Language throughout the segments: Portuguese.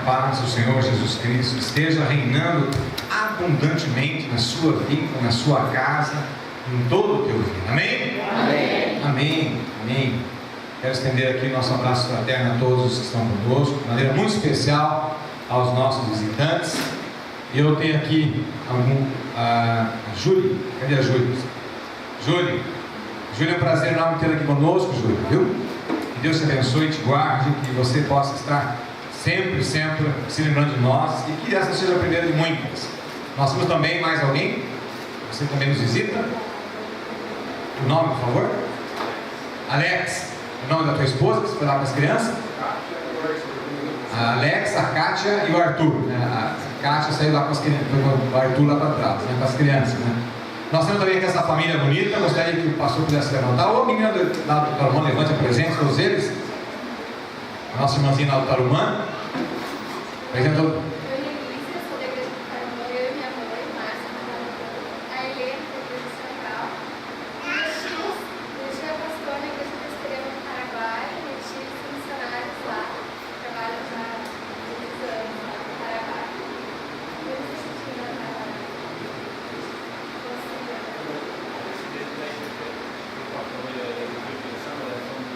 paz do Senhor Jesus Cristo esteja reinando abundantemente na sua vida, na sua casa, em todo o teu reino. Amém? Amém. Amém. Amém. Quero estender aqui nosso abraço fraterno a todos os que estão conosco, de maneira muito especial aos nossos visitantes. E eu tenho aqui a Júlia. Cadê a Júlia? Júlia, é um prazer enorme ter aqui conosco, Júlia, viu? Que Deus te abençoe e te guarde, que você possa estar sempre se lembrando de nós e que essa seja a primeira de muitas. Nós temos também mais alguém? Você também nos visita? O nome, por favor? Alex. O nome da tua esposa, que você foi lá com as crianças? A Alex, a Kátia e o Arthur. A Kátia saiu lá com as crianças, o Arthur lá para trás, com as crianças. Nós temos também aqui essa família bonita. Gostaria que o pastor pudesse levantar. Ou a menina lá do Tarumã, levante a presença, todos eles. A nossa irmãzinha lá do Tarumã. Apresentou.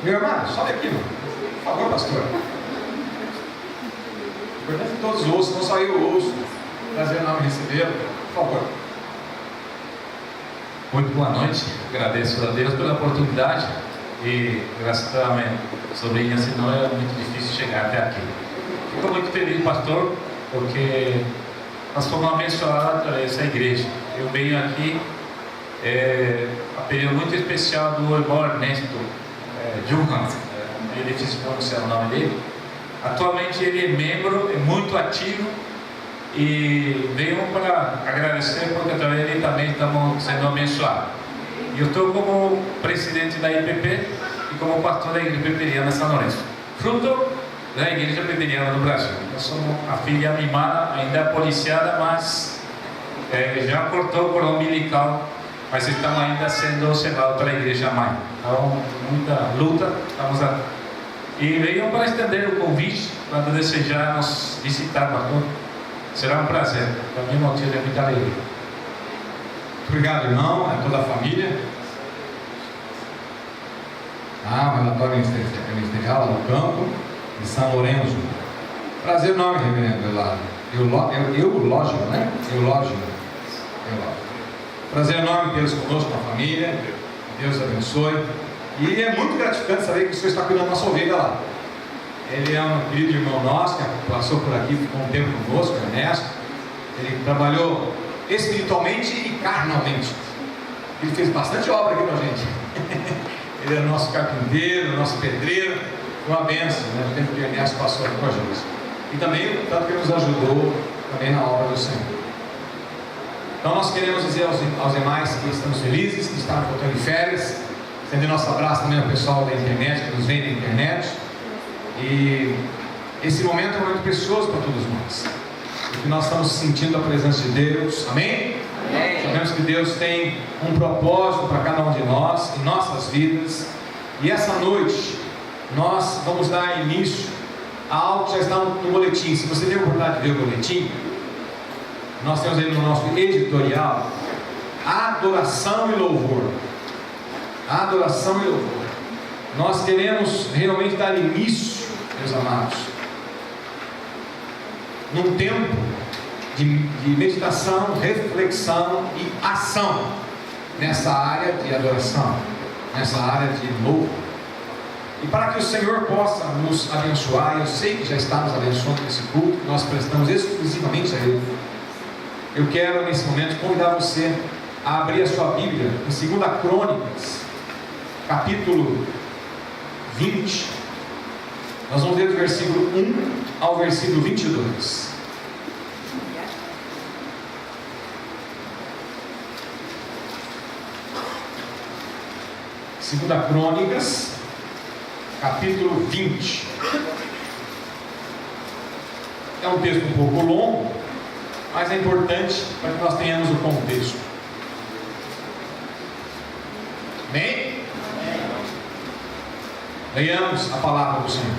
Meu irmão, sobe aqui, mano. Por favor, pastor. Importante que todos ouçam, não só eu ouço. Prazer enorme recebê-lo. Por favor. Muito boa noite. Agradeço a Deus pela oportunidade. E graças a minha sobrinha, senão é muito difícil chegar até aqui. Fico muito feliz, pastor, porque nós fomos abençoados através dessa igreja. Eu venho aqui a período muito especial do irmão Ernesto Junhan, é difícil pronunciar o nome dele. Atualmente ele é membro, é muito ativo e venho para agradecer porque através dele também estamos sendo abençoados. E eu estou como presidente da IPP e como pastor da Igreja Presbiteriana São Lourenço, fruto da Igreja Presbiteriana do Brasil. Nós somos a filha mimada, ainda é policiada, mas já cortou o cordão umbilical, mas estamos ainda sendo observados pela Igreja Mãe. Então, muita luta, estamos aqui. E venham para estender o convite, quando desejar nos visitar, pastor. Será um prazer, para mim motivo de muita alegria. Obrigado, irmão, a toda a família. O relatório ministerial lá no campo de São Lourenço. Prazer enorme, reverendo Elado. Eulógio, né? Eulógio. Prazer enorme tê-los conosco, com a família. Deus abençoe. E é muito gratificante saber que o Senhor está cuidando da nossa ovelha lá. Ele é um querido irmão nosso, que passou por aqui, ficou um tempo conosco, Ernesto. Ele trabalhou espiritualmente e carnalmente. Ele fez bastante obra aqui com a gente. Ele era nosso carpinteiro, nosso pedreiro. Foi uma bênção, né? O tempo que o Ernesto passou aqui com a gente. E também o tanto que ele nos ajudou também na obra do Senhor. Então nós queremos dizer aos demais que estamos felizes, que estamos voltando de férias. Estender nosso abraço também ao pessoal da internet, que nos vem da internet. E esse momento é um momento precioso para todos nós. Porque nós estamos sentindo a presença de Deus. Amém? Amém. Sabemos que Deus tem um propósito para cada um de nós, em nossas vidas. E essa noite, nós vamos dar início a algo que já está no boletim. Se você tem a oportunidade de ver o boletim, nós temos aí no nosso editorial adoração e louvor. Adoração e louvor. Nós queremos realmente dar início, meus amados, num tempo de meditação, reflexão e ação nessa área de adoração, nessa área de louvor. E para que o Senhor possa nos abençoar, eu sei que já está nos abençoando nesse culto, nós prestamos exclusivamente a Ele. Eu quero nesse momento convidar você a abrir a sua Bíblia em 2 Crônicas, capítulo 20. Nós vamos ler do versículo 1 ao versículo 22. Segunda Crônicas, capítulo 20. É um texto um pouco longo, mas é importante para que nós tenhamos o contexto. Amém? Leiamos a palavra do Senhor.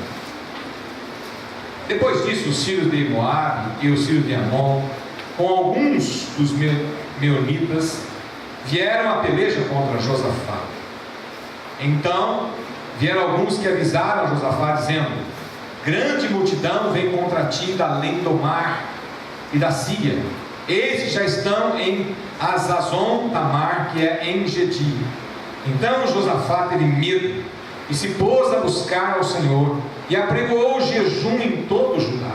Depois disso, os filhos de Moabe e os filhos de Amon, com alguns dos meunitas, vieram a peleja contra Josafá. Então vieram alguns que avisaram a Josafá, dizendo: grande multidão vem contra ti da além do mar e da Síria. Estes já estão em Azazon Tamar, que é em Gedi. Então Josafá teve medo e se pôs a buscar ao Senhor, e apregoou jejum em todo Judá.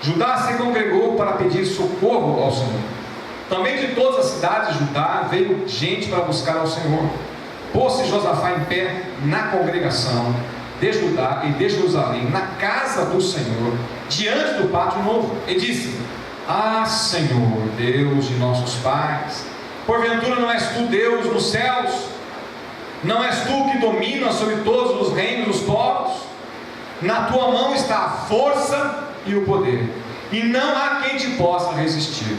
Judá se congregou para pedir socorro ao Senhor. Também de todas as cidades de Judá veio gente para buscar ao Senhor. Pôs-se Josafá em pé na congregação de Judá e de Jerusalém, na casa do Senhor, diante do pátio novo, e disse: ah, Senhor, Deus de nossos pais, porventura não és tu Deus nos céus? Não és tu que dominas sobre todos os reinos dos povos? Na tua mão está a força e o poder, e não há quem te possa resistir.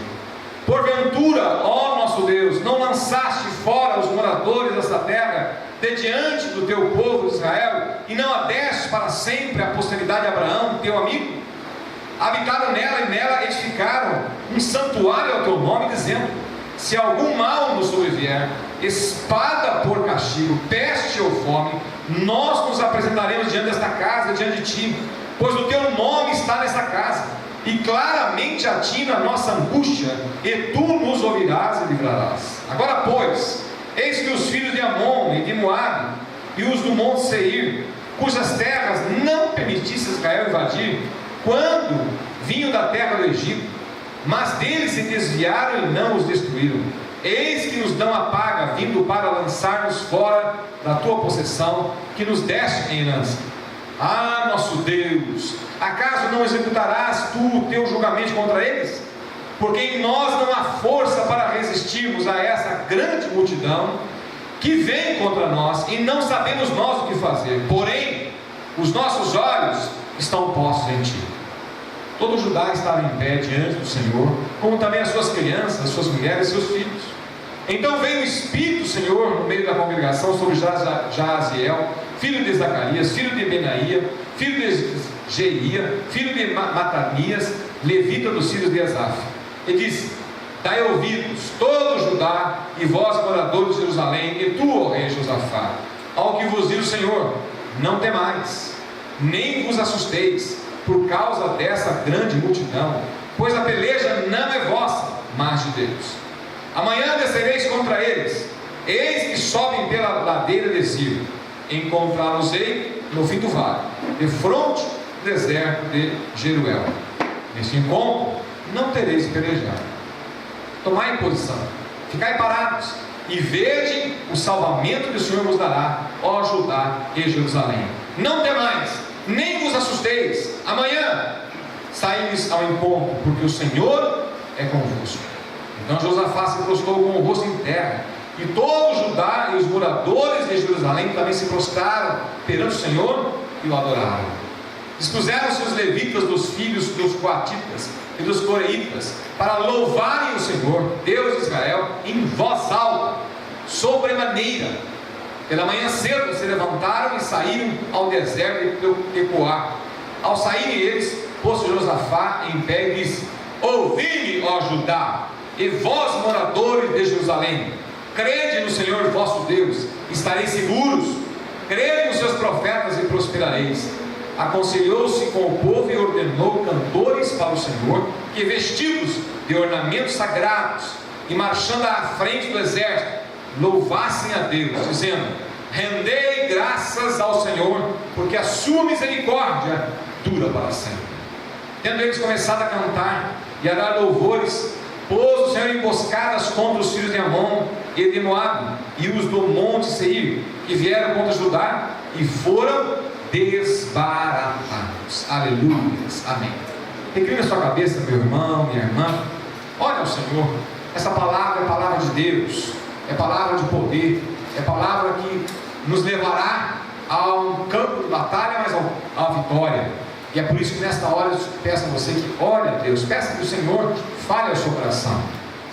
Porventura, ó nosso Deus, não lançaste fora os moradores desta terra de diante do teu povo de Israel, e não a deste para sempre a posteridade de Abraão, teu amigo? Habitaram nela e nela edificaram um santuário ao teu nome, dizendo: se algum mal nos sobrevier, espada por castigo, peste ou fome, nós nos apresentaremos diante desta casa, diante de ti, pois o teu nome está nesta casa, e claramente a ti na nossa angústia, e tu nos ouvirás e livrarás. Agora pois, eis que os filhos de Amon e de Moabe, e os do monte Seir, cujas terras não permitisse Israel invadir, quando vinham da terra do Egito, mas deles se desviaram e não os destruíram, eis que nos dão a paga, vindo para lançar-nos fora da tua possessão, que nos deste em herança. Ah, nosso Deus, acaso não executarás tu o teu julgamento contra eles? Porque em nós não há força para resistirmos a essa grande multidão que vem contra nós, e não sabemos nós o que fazer, porém os nossos olhos estão postos em ti. Todo Judá estava em pé diante do Senhor, como também as suas crianças, as suas mulheres e seus filhos. Então veio o Espírito do Senhor no meio da congregação sobre Jaziel, filho de Zacarias, filho de Benaía, filho de Jeria, filho de Matanias, levita dos filhos de Asaf, e disse: dai ouvidos, todo Judá, e vós moradores de Jerusalém, e tu, ó rei Josafá, ao que vos diz o Senhor: não temais, nem vos assusteis por causa dessa grande multidão, pois a peleja não é vossa, mas de Deus. Amanhã descereis contra eles, eis que sobem pela ladeira de Zir, encontrá-los-ei no fim do vale, defronte do deserto de Jeruel. Neste encontro não tereis de pelejar. Tomai posição, ficai parados, e vede o salvamento que o Senhor vos dará, ó Judá e Jerusalém. Não temais, nem vos assusteis. Amanhã saímos ao encontro, porque o Senhor é convosco. Então Josafá se prostrou com o rosto em terra, e todo Judá e os moradores de Jerusalém também se prostraram perante o Senhor e o adoraram. Dispuseram-se os levitas dos filhos dos coatitas e dos coreitas para louvarem o Senhor, Deus de Israel, em voz alta, sobremaneira. Pela manhã cedo se levantaram e saíram ao deserto de Tecoá. Ao saírem eles, pôs Josafá em pé e disse: ouvi-me, ó Judá, e vós moradores de Jerusalém, crede no Senhor vosso Deus, estareis seguros, crede nos seus profetas e prosperareis. Aconselhou-se com o povo e ordenou cantores para o Senhor, que vestidos de ornamentos sagrados e marchando à frente do exército, louvassem a Deus, dizendo: rendei graças ao Senhor, porque a sua misericórdia dura para sempre. Tendo eles começado a cantar e a dar louvores, pôs o Senhor emboscadas contra os filhos de Amon e de Moabe e os do monte Seir, que vieram contra Judá, e foram desbaratados. Aleluias, amém. Recline a sua cabeça, meu irmão, minha irmã. Olha ao Senhor. Essa palavra é palavra de Deus, é palavra de poder, é palavra que nos levará a um campo de batalha, mas à vitória. E é por isso que nesta hora eu peço a você que ore a Deus, peça que o Senhor fale ao seu coração,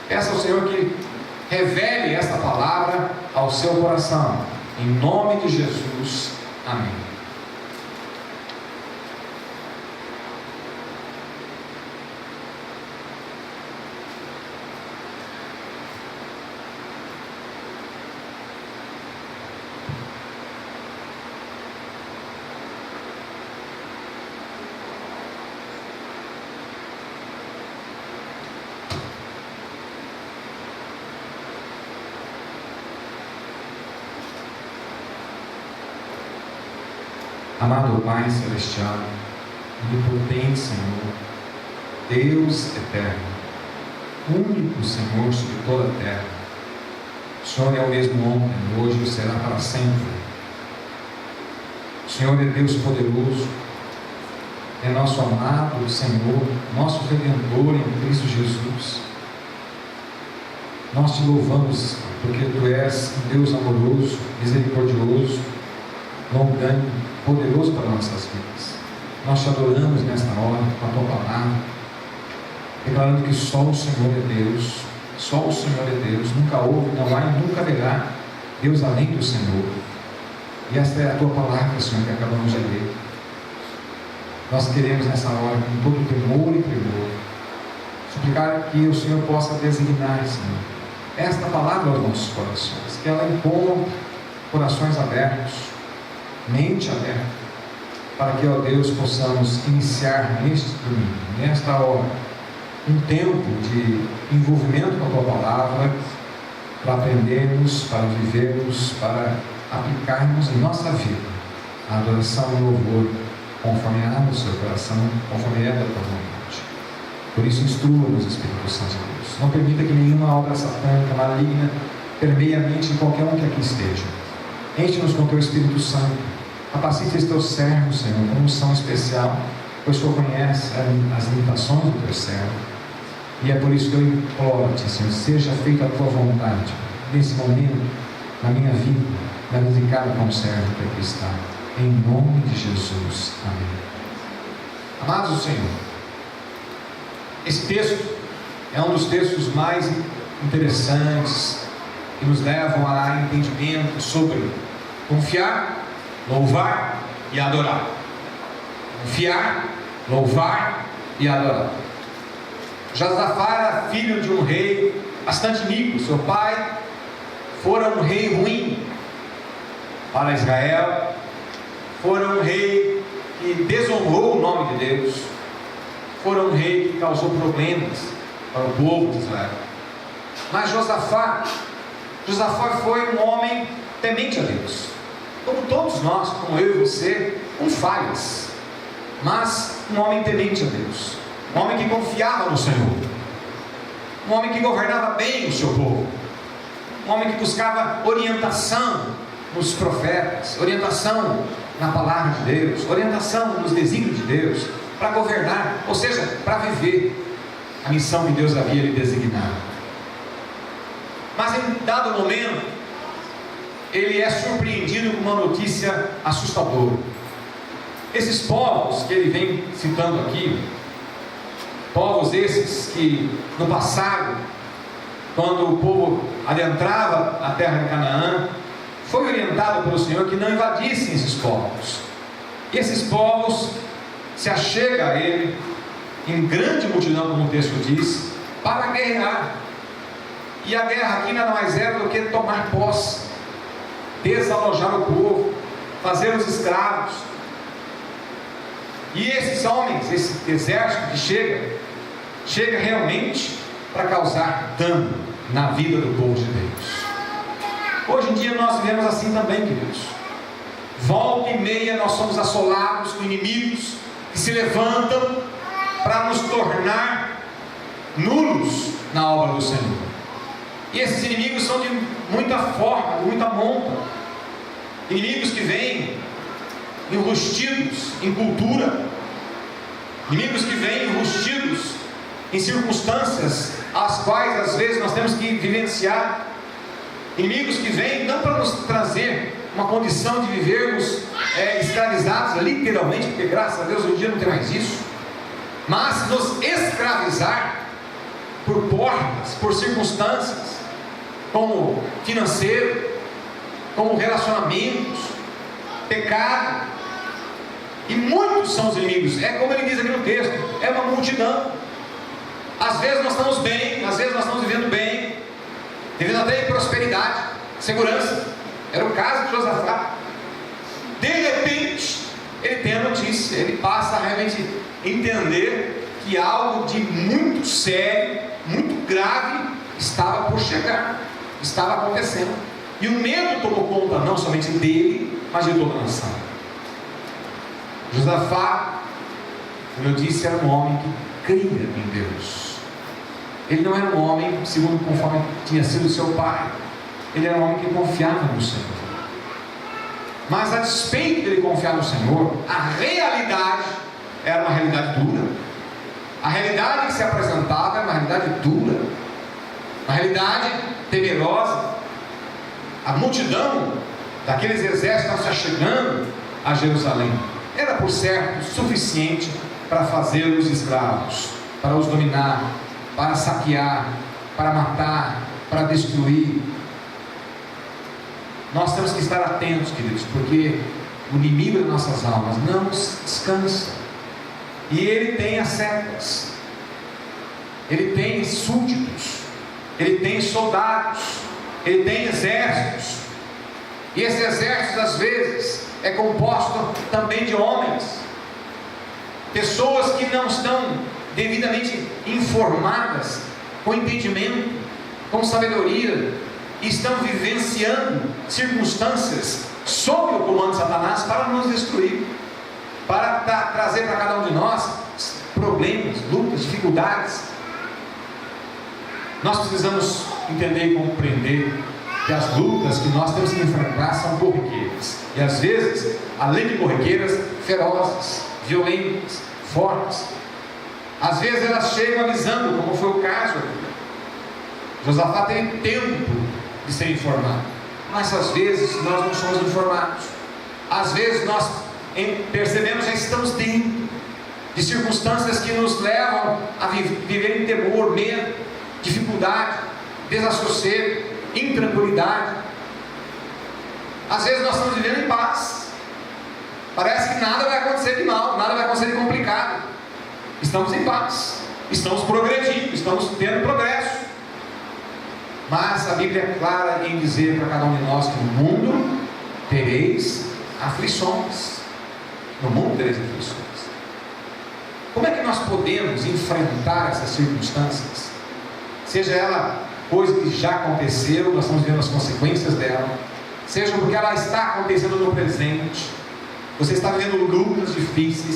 peça ao Senhor que revele esta palavra ao seu coração, em nome de Jesus, amém. Amado Pai Celestial, onipotente Senhor, Deus eterno, único Senhor sobre toda a terra, o Senhor é o mesmo ontem, hoje e será para sempre. O Senhor é Deus poderoso, é nosso amado Senhor, nosso Redentor em Cristo Jesus. Nós te louvamos porque Tu és um Deus amoroso, misericordioso, longânimo, poderoso para nossas vidas. Nós te adoramos nesta hora com a Tua palavra, declarando que só o Senhor é Deus, só o Senhor é Deus, nunca houve, não há e nunca haverá Deus além do Senhor. E esta é a Tua palavra, Senhor, que acabamos de ler. Nós queremos nessa hora, com todo temor e tremor, suplicar que o Senhor possa designar, Senhor, esta palavra aos nossos corações, que ela encontre corações abertos, mente aberta, para que, ó Deus, possamos iniciar neste domingo, nesta hora, um tempo de envolvimento com a Tua palavra, para aprendermos, para vivermos, para aplicarmos em nossa vida a adoração e o louvor, conforme há no seu coração, conforme é da Tua vontade. Por isso, instrua-nos, Espírito Santo de Deus. Não permita que nenhuma obra satânica, maligna, permeie a mente de qualquer um que aqui esteja. Enche-nos com Teu Espírito Santo. Capacita os Teus servos, Senhor, com unção especial, pois o Senhor conhece as limitações do Teu servo. E é por isso que eu imploro-te, Senhor, seja feita a Tua vontade, nesse momento, na minha vida, na vida de cada conservo que aqui está. Em nome de Jesus. Amém. Amados do Senhor, esse texto é um dos textos mais interessantes que nos levam a entendimento sobre confiar, louvar e adorar. Confiar, louvar e adorar. Josafá era filho de um rei bastante iníquo. Seu pai fora um rei ruim para Israel, fora um rei que desonrou o nome de Deus, fora um rei que causou problemas para o povo de Israel. Mas Josafá foi um homem temente a Deus, como todos nós, como eu e você, com falhas, mas um homem temente a Deus, um homem que confiava no Senhor, um homem que governava bem o seu povo, um homem que buscava orientação nos profetas, orientação na palavra de Deus, orientação nos desígnios de Deus, para governar, ou seja, para viver a missão que Deus havia lhe designado. Mas em dado momento, ele é surpreendido com uma notícia assustadora. Esses povos que ele vem citando aqui, povos esses que no passado, quando o povo adentrava a terra de Canaã, foi orientado pelo Senhor que não invadissem esses povos. E esses povos se achegam a ele em grande multidão, como o texto diz, para guerrear. E a guerra aqui nada mais era do que tomar posse, desalojar o povo, fazer os escravos. E esses homens, esse exército que chega realmente para causar dano na vida do povo de Deus. Hoje em dia nós vivemos assim também, queridos. Volta e meia nós somos assolados com inimigos que se levantam para nos tornar nulos na obra do Senhor. E esses inimigos são de muita forma, de muita monta. Inimigos que vêm enrustidos em cultura, inimigos que vêm enrustidos em circunstâncias as quais às vezes nós temos que vivenciar, inimigos que vêm não para nos trazer uma condição de vivermos escravizados, literalmente, porque graças a Deus hoje em dia não tem mais isso, mas nos escravizar por portas, por circunstâncias, como financeiro, como relacionamentos, pecado. E muitos são os inimigos. É como ele diz aqui no texto, é uma multidão. Às vezes nós estamos bem, às vezes nós estamos vivendo bem, vivendo até em prosperidade, segurança. Era o caso de Josafá. De repente ele tem a notícia, ele passa a realmente entender que algo de muito sério, muito grave estava por chegar, estava acontecendo. E o medo tomou conta não somente dele, mas de toda a nação. Josafá, como eu disse, era um homem que cria em Deus. Ele não era um homem segundo conforme tinha sido seu pai. Ele era um homem que confiava no Senhor. Mas a despeito dele confiar no Senhor, a realidade era uma realidade dura. A realidade que se apresentava era uma realidade dura, uma realidade temerosa. A multidão daqueles exércitos estavam se chegando a Jerusalém. Era, por certo, suficiente para fazê-los escravos, para os dominar, para saquear, para matar, para destruir. Nós temos que estar atentos, queridos, porque o inimigo das nossas almas não descansa. E ele tem ascetas, ele tem súditos, ele tem soldados, ele tem exércitos. E esse exército, às vezes, é composto também de homens, pessoas que não estão devidamente informadas, com entendimento, com sabedoria, e estão vivenciando circunstâncias sob o comando de Satanás para nos destruir, para trazer para cada um de nós problemas, lutas, dificuldades. Nós precisamos entender e compreender que as lutas que nós temos que enfrentar são corriqueiras, e às vezes, além de corriqueiras, ferozes, violentas, fortes. Às vezes elas chegam avisando, como foi o caso aqui. Josafá teve tempo de ser informado, mas às vezes nós não somos informados. Às vezes nós percebemos que estamos dentro de circunstâncias que nos levam a viver em temor, medo, dificuldade, desassossego, intranquilidade. Às vezes nós estamos vivendo em paz, parece que nada vai acontecer de mal, nada vai acontecer de complicado. Estamos em paz, estamos progredindo, estamos tendo progresso. Mas a Bíblia é clara em dizer para cada um de nós que no mundo tereis aflições. No mundo tereis aflições. Como é que nós podemos enfrentar essas circunstâncias? Seja ela coisa que já aconteceu, nós estamos vendo as consequências dela, seja porque ela está acontecendo no presente, você está vivendo lutas difíceis,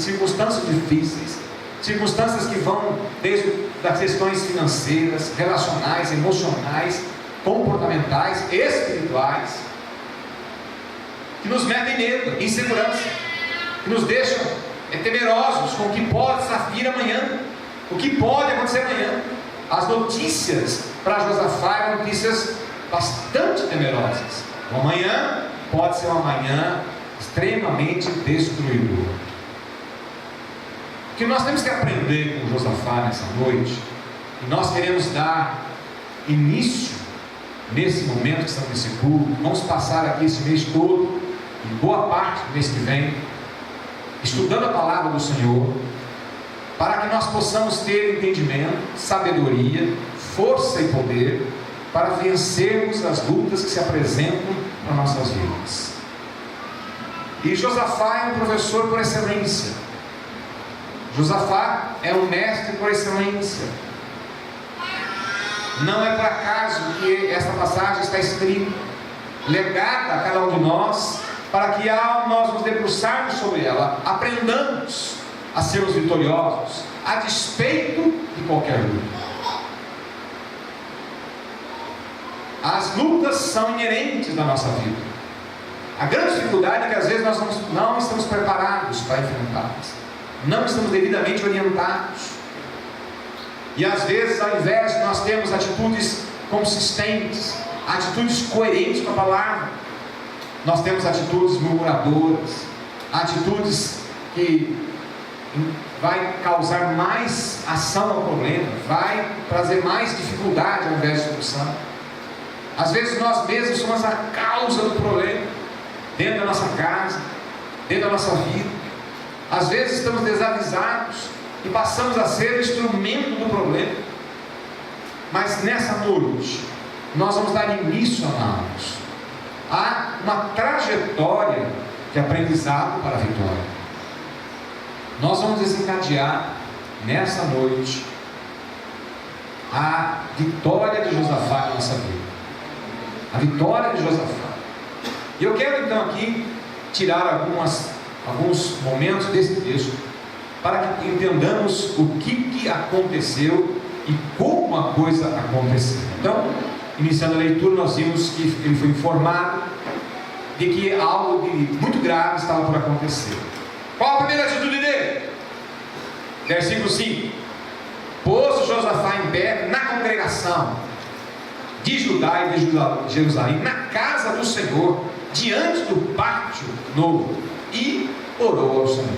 circunstâncias que vão desde das questões financeiras, relacionais, emocionais, comportamentais, espirituais, que nos metem medo, insegurança, que nos deixam temerosos com o que pode vir amanhã, o que pode acontecer amanhã. As notícias para Josafá eram notícias bastante temerosas. O amanhã pode ser um amanhã extremamente destruidor. O que nós temos que aprender com Josafá nessa noite, e nós queremos dar início nesse momento que estamos nesse culto, vamos passar aqui esse mês todo, e boa parte do mês que vem, estudando a palavra do Senhor, para que nós possamos ter entendimento, sabedoria, força e poder, para vencermos as lutas que se apresentam nas nossas vidas. E Josafá é um professor por excelência. Josafá é um mestre por excelência. Não é por acaso que esta passagem está escrita, legada a cada um de nós, para que ao nós nos debruçarmos sobre ela, aprendamos a sermos vitoriosos, a despeito de qualquer luta. As lutas são inerentes da nossa vida. A grande dificuldade é que às vezes nós não estamos preparados para enfrentá-las, não estamos devidamente orientados, e às vezes, ao invés de nós termos atitudes consistentes, atitudes coerentes com a palavra, nós temos atitudes murmuradoras, atitudes que vai causar mais ação ao problema, vai trazer mais dificuldade ao invés de solução. Às vezes nós mesmos somos a causa do problema, dentro da nossa casa, dentro da nossa vida. Às vezes estamos desavisados e passamos a ser o instrumento do problema. Mas nessa noite, nós vamos dar início, amados, a uma trajetória de aprendizado para a vitória. Nós vamos desencadear nessa noite a vitória de Josafá na nossa vida. A vitória de Josafá. E eu quero então aqui tirar algumas alguns momentos desse texto para que entendamos o que aconteceu e como a coisa aconteceu. Então, iniciando a leitura, nós vimos que ele foi informado de que algo muito grave estava por acontecer. Qual a primeira atitude dele? Versículo 5: pôs Josafá em pé na congregação de Judá e de Jerusalém, na casa do Senhor, diante do pátio novo, e orou ao Senhor.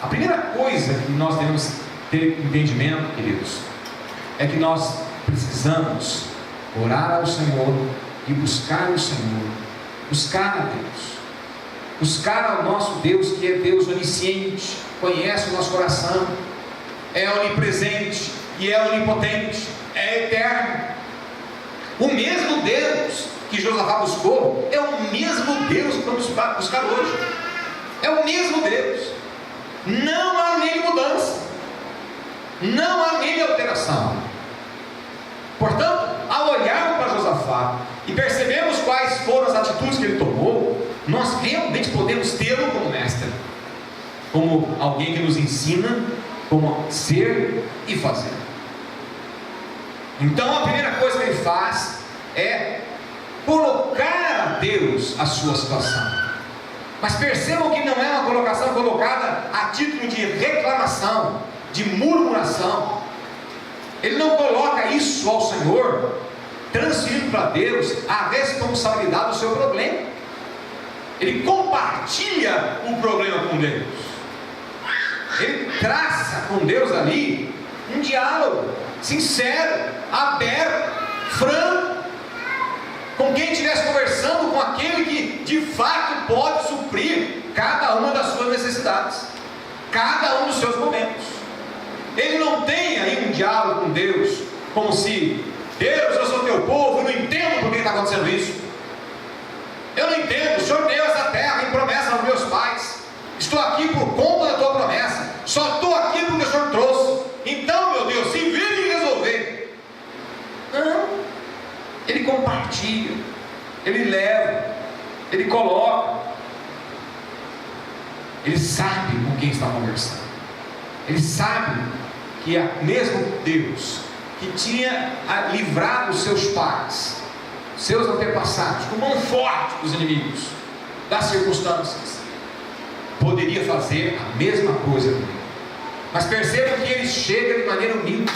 A primeira coisa que nós devemos ter entendimento, queridos, é que nós precisamos orar ao Senhor e buscar o Senhor, buscar a Deus, buscar ao nosso Deus, que é Deus onisciente, conhece o nosso coração, é onipresente e é onipotente, é eterno. O mesmo Deus que Josafá buscou é o mesmo Deus que vamos buscar hoje. É o mesmo Deus. Não há nele mudança, não há nele alteração. Portanto, ao olharmos para Josafá e percebemos quais foram as atitudes que ele tomou, nós realmente podemos tê-lo como mestre, como alguém que nos ensina como ser e fazer. Então a primeira coisa que ele faz é colocar a Deus a sua situação. Mas percebam que não é uma colocação colocada a título de reclamação, de murmuração. Ele não coloca isso ao Senhor, transferindo para Deus a responsabilidade do seu problema. Ele compartilha o problema com Deus. Ele traça com Deus ali um diálogo sincero, aberto, franco, com quem estivesse conversando com aquele que de fato pode suprir cada uma das suas necessidades, cada um dos seus momentos. Ele não tem aí um diálogo com Deus, como se: Deus, eu sou teu povo, eu não entendo por que está acontecendo isso, eu não entendo, o Senhor deu essa terra em promessa aos meus pais, estou aqui por conta da tua promessa, só estou aqui porque o Senhor trouxe, então, meu Deus, se vire e resolver. Não, ele compartilha, ele leva, ele coloca, ele sabe com quem está conversando, ele sabe que é mesmo Deus que tinha livrado os seus pais, seus antepassados, com mão forte dos inimigos, das circunstâncias, poderia fazer a mesma coisa comigo. Mas perceba que ele chega de maneira humilde,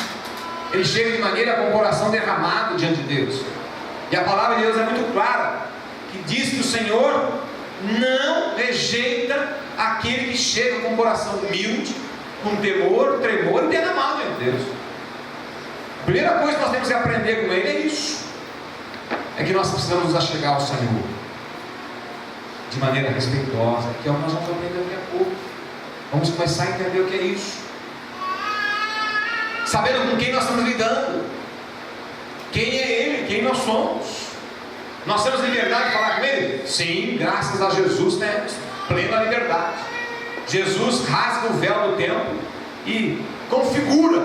ele chega de maneira com o coração derramado diante de Deus. E a palavra de Deus é muito clara, que diz que o Senhor não rejeita aquele que chega com o coração humilde, com temor, tremor e derramado diante de Deus. A primeira coisa que nós temos que aprender com ele é isso, é que nós precisamos nos achegar ao Senhor de maneira respeitosa, que é o que nós vamos aprender daqui a pouco. Vamos começar a entender o que é isso, sabendo com quem nós estamos lidando, quem é Ele, quem nós somos. Nós temos liberdade de falar com Ele? Sim, graças a Jesus temos plena liberdade. Jesus rasga o véu do templo e configura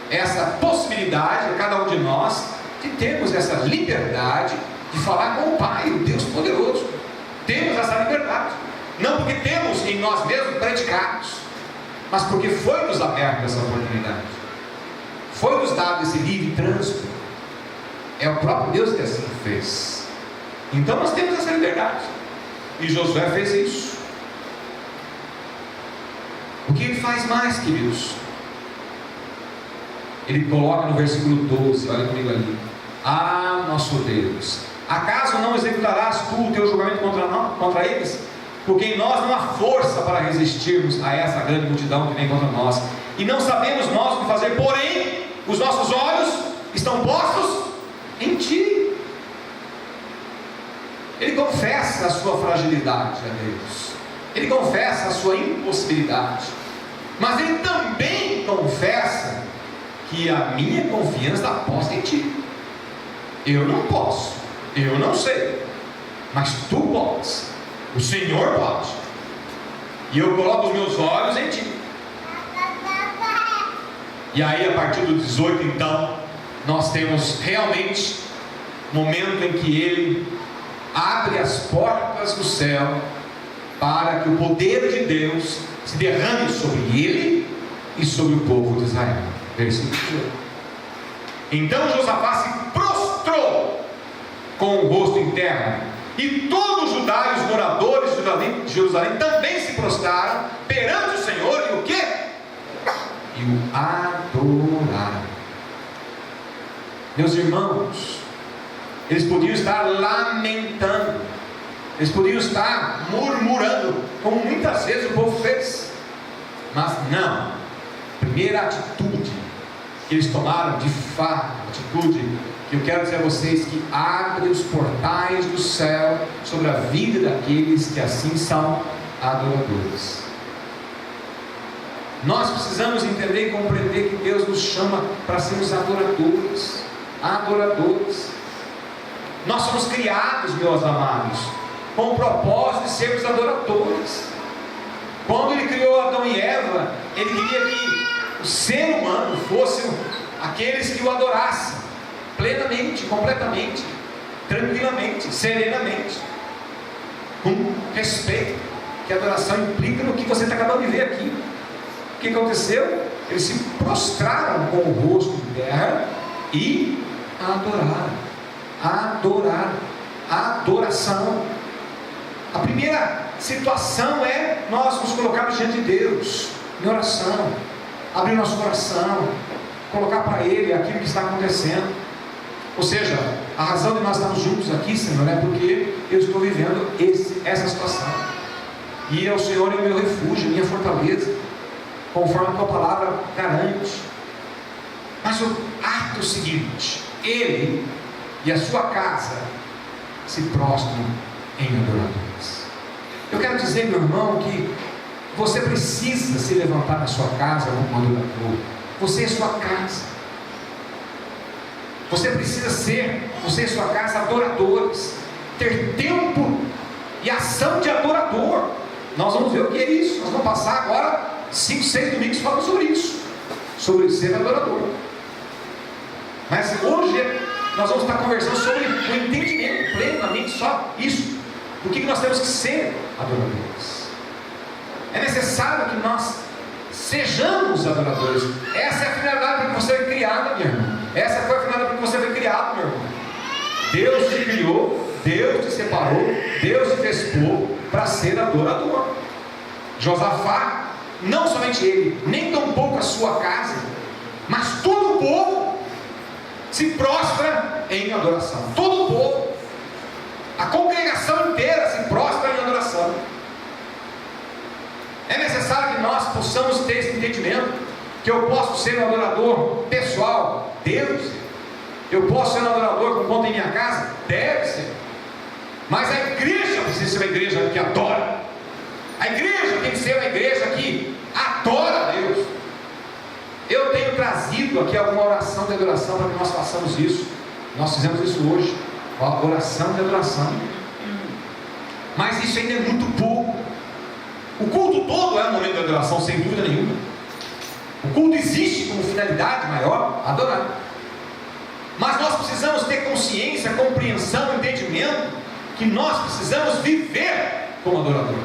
essa possibilidade a cada um de nós de termos essa liberdade de falar com o Pai, o Deus poderoso. Temos essa liberdade, não porque temos em nós mesmos predicados, mas porque foi nos aberta essa oportunidade, foi nos dado esse livre trânsito. É o próprio Deus que assim fez. Então nós temos essa liberdade, e Josué fez isso. O que ele faz mais, queridos? Ele coloca no versículo 12, olha comigo ali: ah, nosso Deus, acaso não executarás tu o teu julgamento contra eles? Porque em nós não há força para resistirmos a essa grande multidão que vem contra nós, e não sabemos nós o que fazer, porém os nossos olhos estão postos em ti. Ele confessa a sua fragilidade a Deus, ele confessa a sua impossibilidade, mas ele também confessa que a minha confiança está posta em ti. Eu não posso, eu não sei, mas tu podes, o Senhor pode, e eu coloco os meus olhos em ti. E aí, a partir do 18, então, nós temos realmente momento em que ele abre as portas do céu para que o poder de Deus se derrame sobre ele e sobre o povo de Israel. Versículo 18. Então Josafá se prostrou com o rosto em terra, e todos os Judá e os moradores de Jerusalém também se prostraram perante o Senhor, e o quê? E o adoraram. Meus irmãos, eles podiam estar lamentando, eles podiam estar murmurando, como muitas vezes o povo fez, mas não. A primeira atitude que eles tomaram, de fato, atitude que eu quero dizer a vocês, que abre os portais do céu sobre a vida daqueles que assim são adoradores. Nós precisamos entender e compreender que Deus nos chama para sermos adoradores. Adoradores. Nós somos criados, meus amados, com o propósito de sermos adoradores. Quando Ele criou Adão e Eva, Ele queria que o ser humano fosse aqueles que o adorassem plenamente, completamente, tranquilamente, serenamente, com respeito, que a adoração implica no que você está acabando de ver aqui. O que aconteceu? Eles se prostraram com o rosto em terra e adoraram. Adoração. A primeira situação é nós nos colocarmos diante de Deus em oração, abrir nosso coração, colocar para Ele aquilo que está acontecendo. Ou seja, a razão de nós estarmos juntos aqui, Senhor, é porque eu estou vivendo essa situação, e o Senhor é o meu refúgio, minha fortaleza, conforme a tua palavra garante. Mas o ato seguinte, ele e a sua casa se prostram em adoradores. Eu quero dizer, meu irmão, que você precisa se levantar na sua casa como adorador. Você é sua casa. Você precisa ser, você e sua casa, adoradores. Ter tempo e ação de adorador. Nós vamos ver o que é isso. Nós vamos passar agora 5, 6 domingos falando sobre isso, sobre ser adorador. Mas hoje nós vamos estar conversando sobre o entendimento plenamente, só isso. O que nós temos que ser adoradores. É necessário que nós sejamos adoradores. Essa é a finalidade para que você foi criado, minha irmã. Essa foi a finalidade para que você foi criado, meu irmão. Deus te criou, Deus te separou, Deus te fez povo para ser adorador. Josafá, não somente ele, nem tampouco a sua casa, mas todo o povo se prostra em adoração. Todo o povo, a congregação inteira se prostra em adoração. É necessário que nós possamos ter esse entendimento, que eu posso ser um adorador pessoal, Deus. Eu posso ser um adorador com conta em minha casa, deve ser. Mas a igreja precisa ser uma igreja que adora. A igreja tem que ser uma igreja que adora a Deus. Eu tenho trazido aqui alguma oração de adoração para que nós façamos isso. Nós fizemos isso hoje, a oração de adoração. Mas isso ainda é muito pouco. O culto todo é um momento de adoração, sem dúvida nenhuma. O culto existe como finalidade maior, adorar. Mas nós precisamos ter consciência, compreensão, entendimento, que nós precisamos viver como adorador.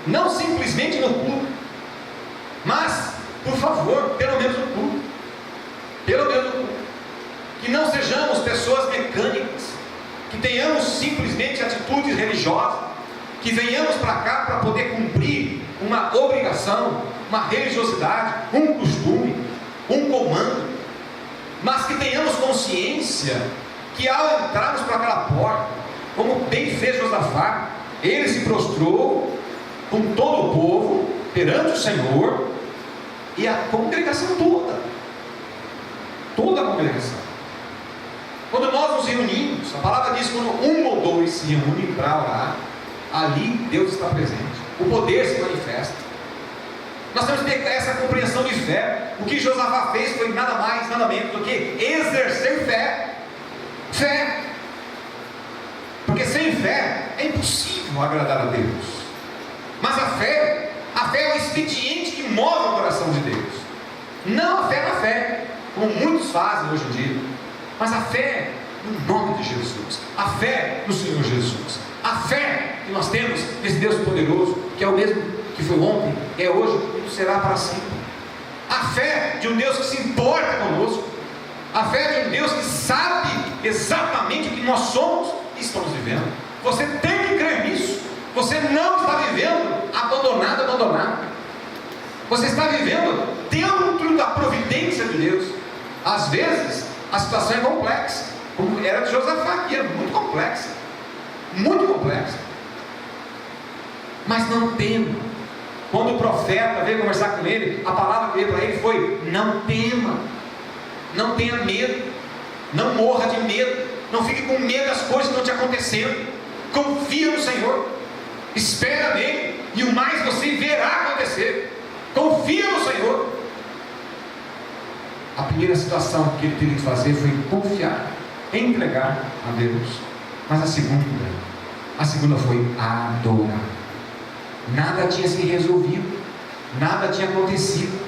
Não simplesmente no culto, mas, por favor, pelo menos no culto. Pelo menos no culto. Que não sejamos pessoas mecânicas, que tenhamos simplesmente atitudes religiosas, que venhamos para cá para poder cumprir uma obrigação, uma religiosidade, um costume, um comando, mas que tenhamos consciência que ao entrarmos por aquela porta, como bem fez Josafá, ele se prostrou com todo o povo perante o Senhor e a congregação toda a congregação. Quando nós nos reunimos, a palavra diz, quando um ou dois se reúnem para orar, ali Deus está presente, o poder se manifesta. Nós temos que ter essa compreensão de fé. O que Josafá fez foi nada mais, nada menos do que exercer fé. Porque sem fé é impossível agradar a Deus. Mas a fé é o expediente que move o coração de Deus. Não a fé na fé, como muitos fazem hoje em dia, mas a fé no nome de Jesus, a fé no Senhor Jesus, a fé que nós temos nesse Deus poderoso, que é o mesmo que foi ontem, é hoje e será para sempre. A fé de um Deus que se importa conosco, a fé de um Deus que sabe exatamente o que nós somos e estamos vivendo. Você tem que crer nisso. Você não está vivendo abandonado. Você está vivendo dentro da providência de Deus. Às vezes a situação é complexa, como era de Josafá, que era muito complexa, mas não tema. Quando o profeta veio conversar com ele, a palavra que veio para ele foi: não tema, não tenha medo, não morra de medo, não fique com medo das coisas que estão te acontecendo, confia no Senhor, espera nele, e o mais você verá acontecer. Confia no Senhor. A primeira situação que ele teve que fazer foi confiar, entregar a Deus. Mas a segunda foi adorar. Nada tinha se resolvido, nada tinha acontecido,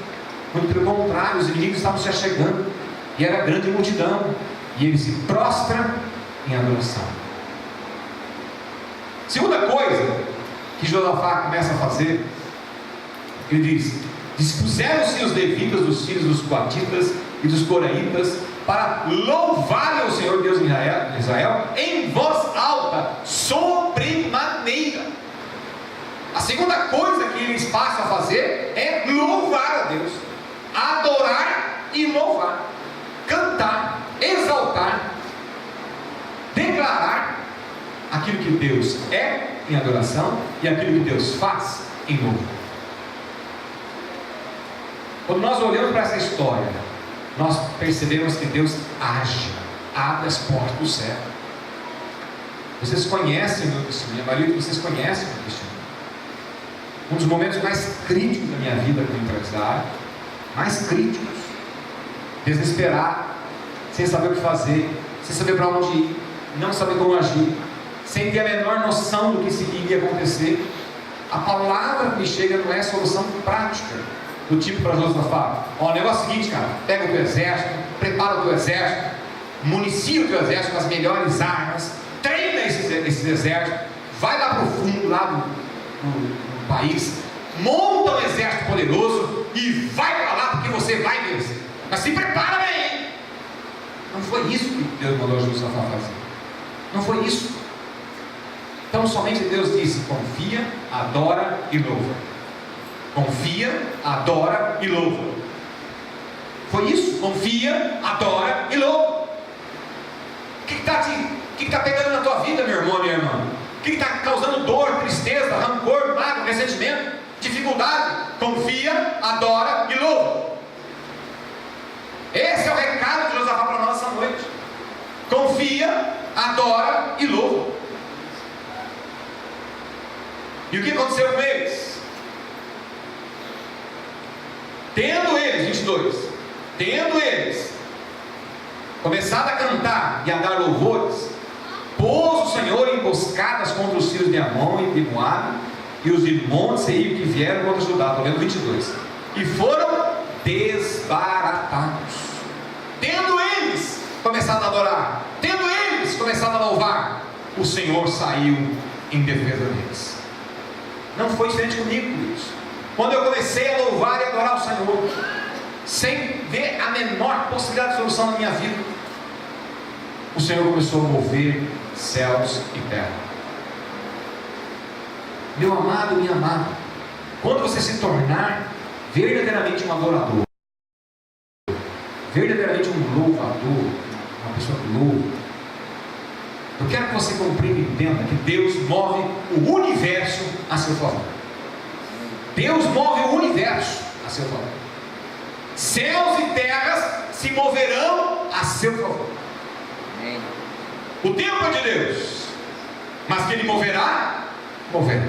muito pelo contrário, os inimigos estavam se achegando, e era grande multidão, e ele se prostra em adoração. Segunda coisa que Josafá começa a fazer, ele diz: dispuseram-se os levitas dos filhos dos coatitas e dos coraitas para louvarem ao Senhor Deus de Israel em voz alta, sobremaneira. A segunda coisa que eles passam a fazer é louvar a Deus, adorar e louvar, cantar, exaltar, declarar aquilo que Deus é em adoração e aquilo que Deus faz em louvor. Quando nós olhamos para essa história, nós percebemos que Deus age, abre as portas do céu. Vocês conhecem o meu testemunho, a maioria de vocês conhece o meu testemunho. Um dos momentos mais críticos da minha vida como empresário, mais críticos, desesperado, sem saber o que fazer, sem saber para onde ir, não saber como agir, sem ter a menor noção do que iria acontecer. A palavra que me chega não é solução prática, do tipo para Josafá: ó, o negócio é o seguinte, cara, pega o teu exército, prepara o teu exército, municia o teu exército com as melhores armas, treina esses exércitos, vai lá para o fundo lá do país, monta um exército poderoso e vai para lá, porque você vai vencer. Mas se prepara bem. Não foi isso que Deus mandou Josafá fazer. Não foi isso. Então somente Deus disse: confia, adora e louva. Confia, adora e louva. Foi isso. Confia, adora e louva. O que está pegando na tua vida, meu irmão, minha irmã? O que está causando dor, tristeza, rancor, mágoa, ressentimento, dificuldade? Confia, adora e louva. Esse é o recado de Josafá para nós essa noite. Confia, adora e louva. E o que aconteceu com eles? Tendo eles começado a cantar e a dar louvores, pôs o Senhor emboscadas contra os filhos de Amon e de Moabe e os de Monte Seir que vieram contra Judá. Estou vendo 22. E foram desbaratados. Tendo eles começado a adorar, tendo eles começado a louvar, o Senhor saiu em defesa deles. Não foi diferente comigo, queridos. Quando eu comecei a louvar e adorar o Senhor, sem ver a menor possibilidade de solução na minha vida, o Senhor começou a mover céus e terra. Meu amado, minha amada, quando você se tornar verdadeiramente um adorador, verdadeiramente um louvador, uma pessoa que louva, eu quero que você compreenda e entenda que Deus move o universo a seu favor. Deus move o universo a seu favor. Céus e terras se moverão a seu favor. Amém. O tempo é de Deus, mas que Ele moverá, moverá.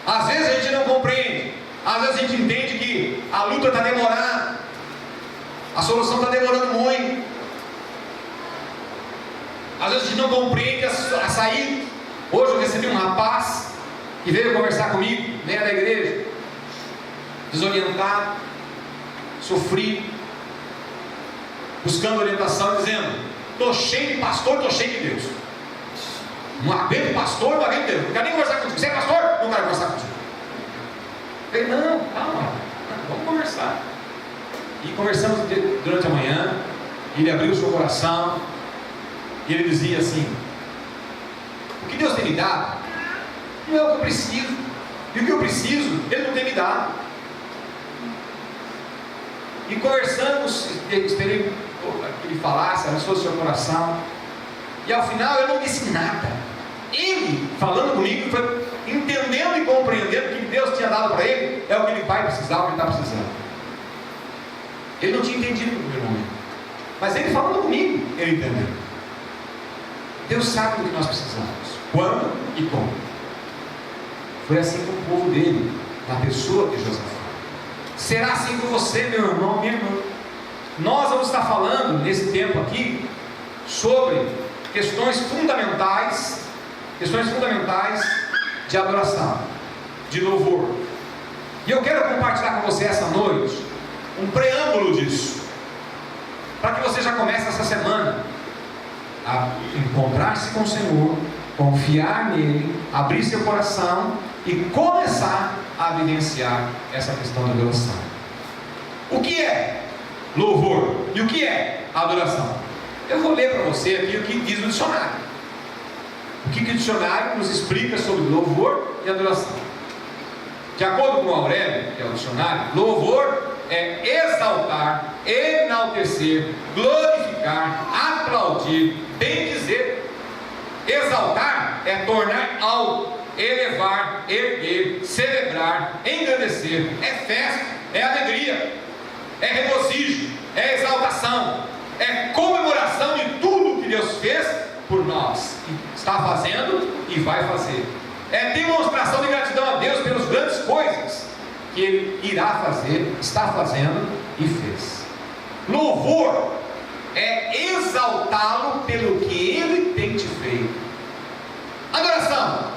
Às vezes a gente não compreende, às vezes a gente entende que a luta está demorando, a solução está demorando muito. Às vezes a gente não compreende a saída. Hoje eu recebi um rapaz que veio conversar comigo, nem da igreja, desorientado, sofrido, buscando orientação, dizendo: estou cheio de pastor, estou cheio de Deus. Não aguento pastor, não aguento Deus. Não quero nem conversar contigo. Você é pastor? Não quero conversar contigo. Eu falei, não, calma, vamos conversar. E conversamos durante a manhã. Ele abriu o seu coração. E ele dizia assim: o que Deus tem me dado não é o que eu preciso. E o que eu preciso, Ele não tem me dado. E conversamos, esperei que ele falasse, abençoou o seu coração. E ao final eu não disse nada. Ele, falando comigo, foi entendendo e compreendendo que Deus tinha dado para ele é o que ele vai precisar, o que ele está precisando. Ele não tinha entendido no primeiro momento, mas ele falando comigo, ele entendeu. Deus sabe do que nós precisamos, quando e como. Foi assim com o povo dele, na pessoa de Josafá. Será assim com você, meu irmão, minha irmã? Nós vamos estar falando nesse tempo aqui sobre questões fundamentais de adoração, de louvor. E eu quero compartilhar com você essa noite um preâmbulo disso, para que você já comece essa semana a encontrar-se com o Senhor, confiar nele, abrir seu coração e começar a vivenciar essa questão da adoração. O que é louvor e o que é adoração? Eu vou ler para você aqui o que diz o dicionário. O que o dicionário nos explica sobre louvor e adoração. De acordo com o Aurélio, que é o dicionário, louvor é exaltar, enaltecer, glorificar, aplaudir, bendizer. Exaltar é tornar alto, elevar, erguer, celebrar, engrandecer. É festa, é alegria, é regozijo, é exaltação, é comemoração de tudo que Deus fez por nós, está fazendo e vai fazer. É demonstração de gratidão a Deus pelas grandes coisas que Ele irá fazer, está fazendo e fez. Louvor é exaltá-lo pelo que Ele tem te feito. Adoração,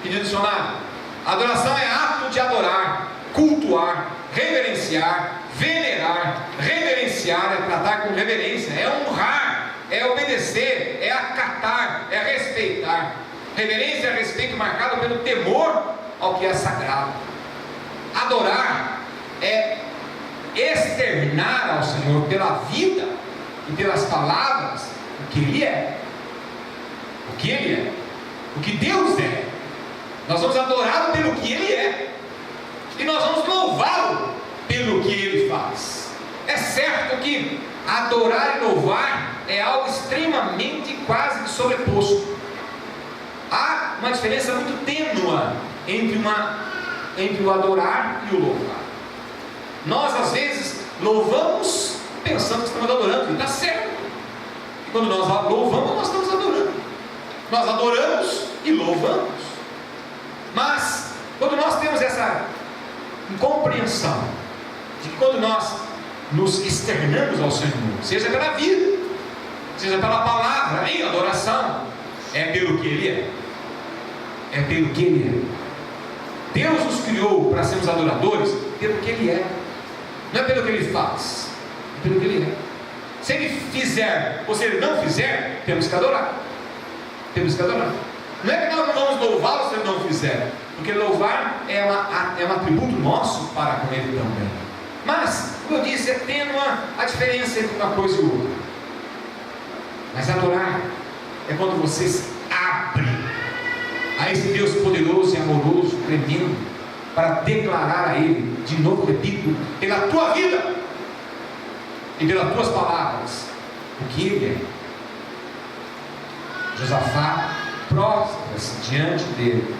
que diz o dicionário, adoração é ato de adorar, cultuar, reverenciar, venerar. Reverenciar é tratar com reverência, é honrar, é obedecer, é acatar, é respeitar. Reverência é respeito marcado pelo temor ao que é sagrado. Adorar é externar ao Senhor pela vida e pelas palavras o que Ele é, o que Ele é, o que Deus é. Nós vamos adorá-lo pelo que Ele é, e nós vamos louvá-lo pelo que Ele faz. É certo que adorar e louvar é algo extremamente quase que sobreposto. Há uma diferença muito tênua entre o adorar e o louvar. Nós às vezes louvamos pensando que estamos adorando, e está certo. E quando nós louvamos, nós estamos adorando. Nós adoramos e louvamos. Mas quando nós temos essa compreensão de que quando nós nos externamos ao Senhor, seja pela vida, seja pela palavra, em adoração, é pelo que Ele é. É pelo que Ele é. Deus nos criou para sermos adoradores pelo que Ele é. Não é pelo que Ele faz, é pelo que Ele é. Se Ele fizer ou se Ele não fizer, temos que adorar. Temos que adorar. Não é que nós não vamos louvá-lo se Ele não fizer, porque louvar é um atributo nosso para com Ele também. Mas, como eu disse, é tênua a diferença entre uma coisa e outra. Mas adorar é quando você se abre a esse Deus poderoso e amoroso, tremendo, para declarar a Ele, de novo repito, pela tua vida e pelas tuas palavras, o que Ele é. Josafá prostra-se diante dele,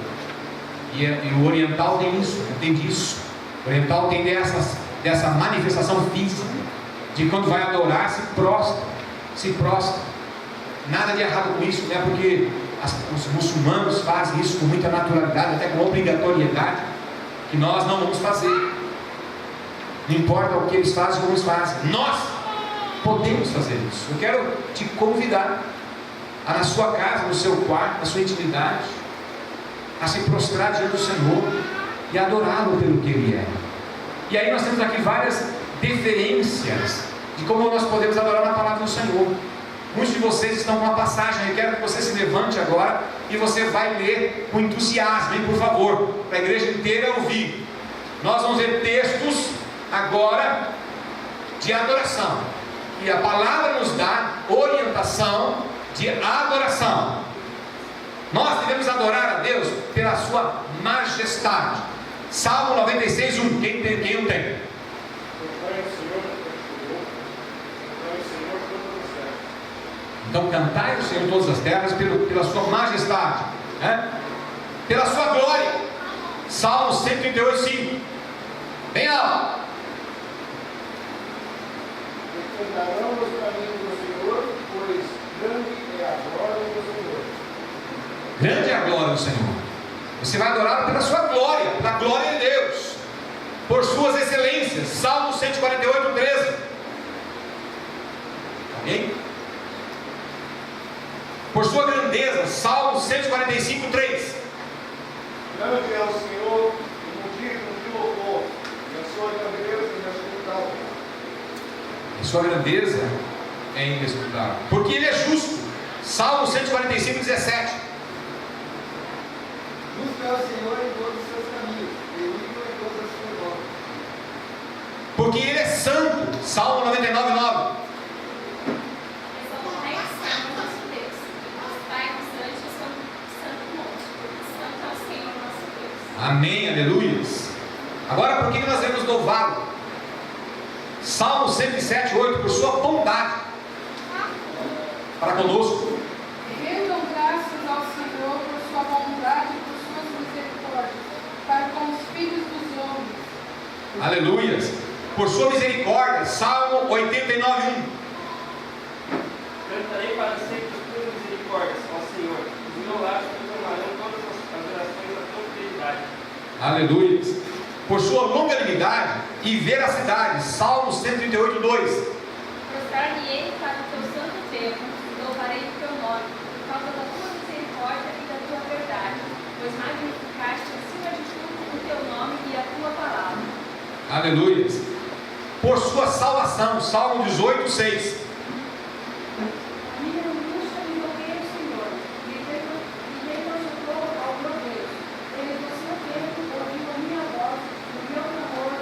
e o oriental tem isso, entende isso. O oriental tem dessa manifestação física, de quando vai adorar, se prostra. Nada de errado com isso, não é porque os muçulmanos fazem isso com muita naturalidade, até com obrigatoriedade, que nós não vamos fazer. Não importa o que eles fazem, como eles fazem, nós podemos fazer isso. Eu quero te convidar a, na sua casa, no seu quarto, na sua intimidade, a se prostrar diante do Senhor e adorá-lo pelo que Ele é. E aí nós temos aqui várias deferências de como nós podemos adorar na palavra do Senhor. Muitos de vocês estão com uma passagem, eu quero que você se levante agora e você vai ler com entusiasmo, hein, por favor, para a igreja inteira ouvir. Nós vamos ver textos agora de adoração, e a palavra nos dá orientação de adoração. Nós devemos adorar a Deus pela sua majestade. Salmo 96:1. Quem não tem? Então cantai o Senhor em todas as terras pela sua majestade, né? Pela sua glória. Salmo 138:5. Bem alto. Cantarão os caminhos do Senhor, pois grande é a glória do Senhor. Grande é a glória do Senhor. Você vai adorar pela sua glória, pela glória de Deus, por suas excelências. Salmo 148:13. Amém? Por sua grandeza. Salmo 145:3. Grande é o Senhor, e mundico de louvor, e a sua grandeza inescrutável. E sua grandeza é inescrutável, porque Ele é justo. Salmo 145:17. Busca ao Senhor em todos os seus caminhos, benigno em todas as suas obras. Porque Ele é santo. Salmo 99:9. Amém, aleluias. Agora, por que nós devemos louvá-lo? Salmo 107:8. Por sua bondade para conosco. Rendam graças ao Senhor por sua bondade e por suas misericórdias para com os filhos dos homens. Aleluias. Por sua misericórdia. Salmo 89:1. Cantarei para sempre as tuas misericórdias, ó Senhor. Os meus lábios proclamarão todas as orações da tua fidelidade. Aleluias. Por sua longanimidade e veracidade. Salmo 138:2. Prostrar-me-ei para o teu santo templo, e louvarei o teu nome, por causa da tua misericórdia e da tua verdade, pois magnificaste acima de tudo o teu nome e a tua palavra. Aleluias. Por sua salvação. Salmo 18:6. A minha angústia me invoquei ao Senhor, e me consultou ao meu Deus. Ele do seu tempo ouviu a minha voz, o meu clamor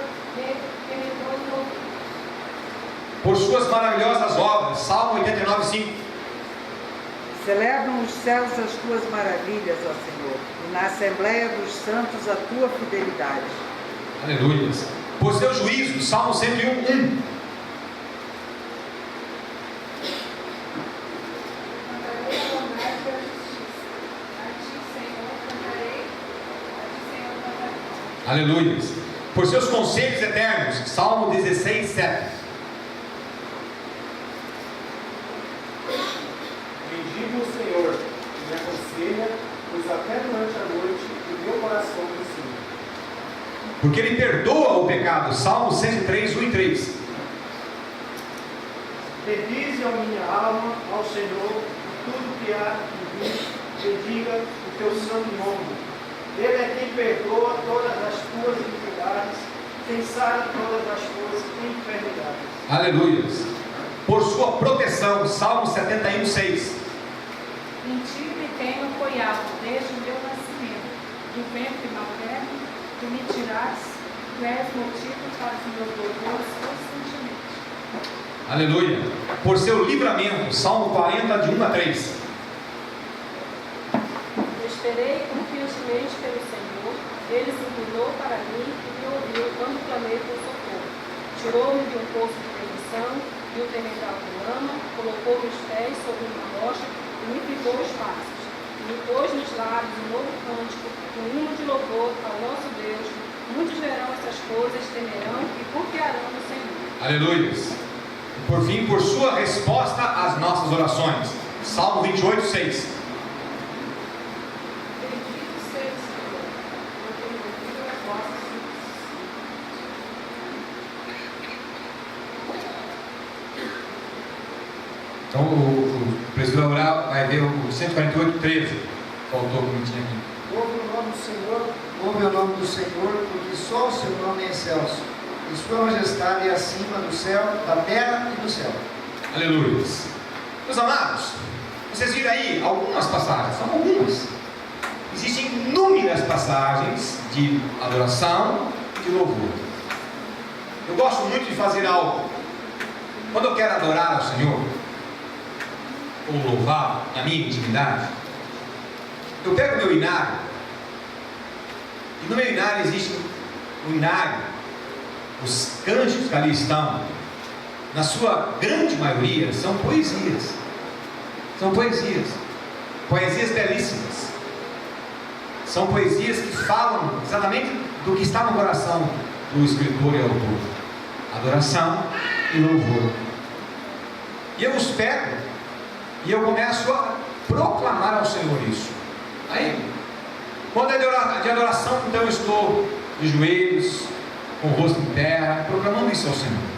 penetrou no ouvido. Por suas maravilhosas obras. Salmo 89:5. Celebram os céus as tuas maravilhas, ó Senhor, e na Assembleia dos Santos a tua fidelidade. Aleluias. Por seus juízos. Salmo 101:1. Cantarei a bondade e a justiça. A ti, Senhor, cantarei. A ti, Senhor, cantarei. Aleluias. Por seus conselhos eternos. Salmo 16:7. Bendigo o Senhor, que me aconselha, pois até durante a noite o meu coração me ensina. Porque Ele perdoa o pecado. Salmo 103:1-3. Bendize a minha alma ao Senhor, e tudo que há em mim, bendiga o teu santo nome. Ele é quem perdoa todas as tuas iniquidades, quem sara todas as tuas enfermidades. Aleluias. Por sua proteção. Salmo 71:6. Em ti me tenho apoiado desde o meu nascimento, do ventre materno, tu me tiraste, tu és motivo para os meus louvores constantemente. Aleluia. Por seu livramento. Salmo 40:1-3. Esperei confiantemente pelo Senhor, ele se inclinou para mim e me ouviu quando clamei por socorro. Tirou-me de um poço de perdição, de um terrenal de lama, colocou meus pés sobre uma rocha e me privou os passos. E me pôs nos lábios um novo cântico, um hino de louvor ao nosso Deus. Muitos verão essas coisas, temerão e confiarão no Senhor. Aleluias. E por fim, por sua resposta às nossas orações. Salmo 28:6. Bendito seja o Senhor, porque ele ouviu as vossas súplicas. Então o presbítero Aurel vai ver o 148:13. Faltou como tinha aqui. Ouve o nome do Senhor, ouve o nome do Senhor, porque só o seu nome é excelso, e sua majestade é acima do céu, da terra e do céu. Aleluias. Meus amados, vocês viram aí algumas passagens, são algumas. Existem inúmeras passagens de adoração e de louvor. Eu gosto muito de fazer algo. Quando eu quero adorar ao Senhor, ou louvá-lo na minha intimidade, eu pego o meu inário, e no meu inário existe o inário, os cânticos que ali estão, na sua grande maioria, são poesias. São poesias. Poesias belíssimas. São poesias que falam exatamente do que está no coração do escritor e autor. Adoração e louvor. E eu os pego e eu começo a proclamar ao Senhor isso. Aí, quando é de adoração, então eu estou de joelhos, com o rosto em terra, proclamando isso ao Senhor.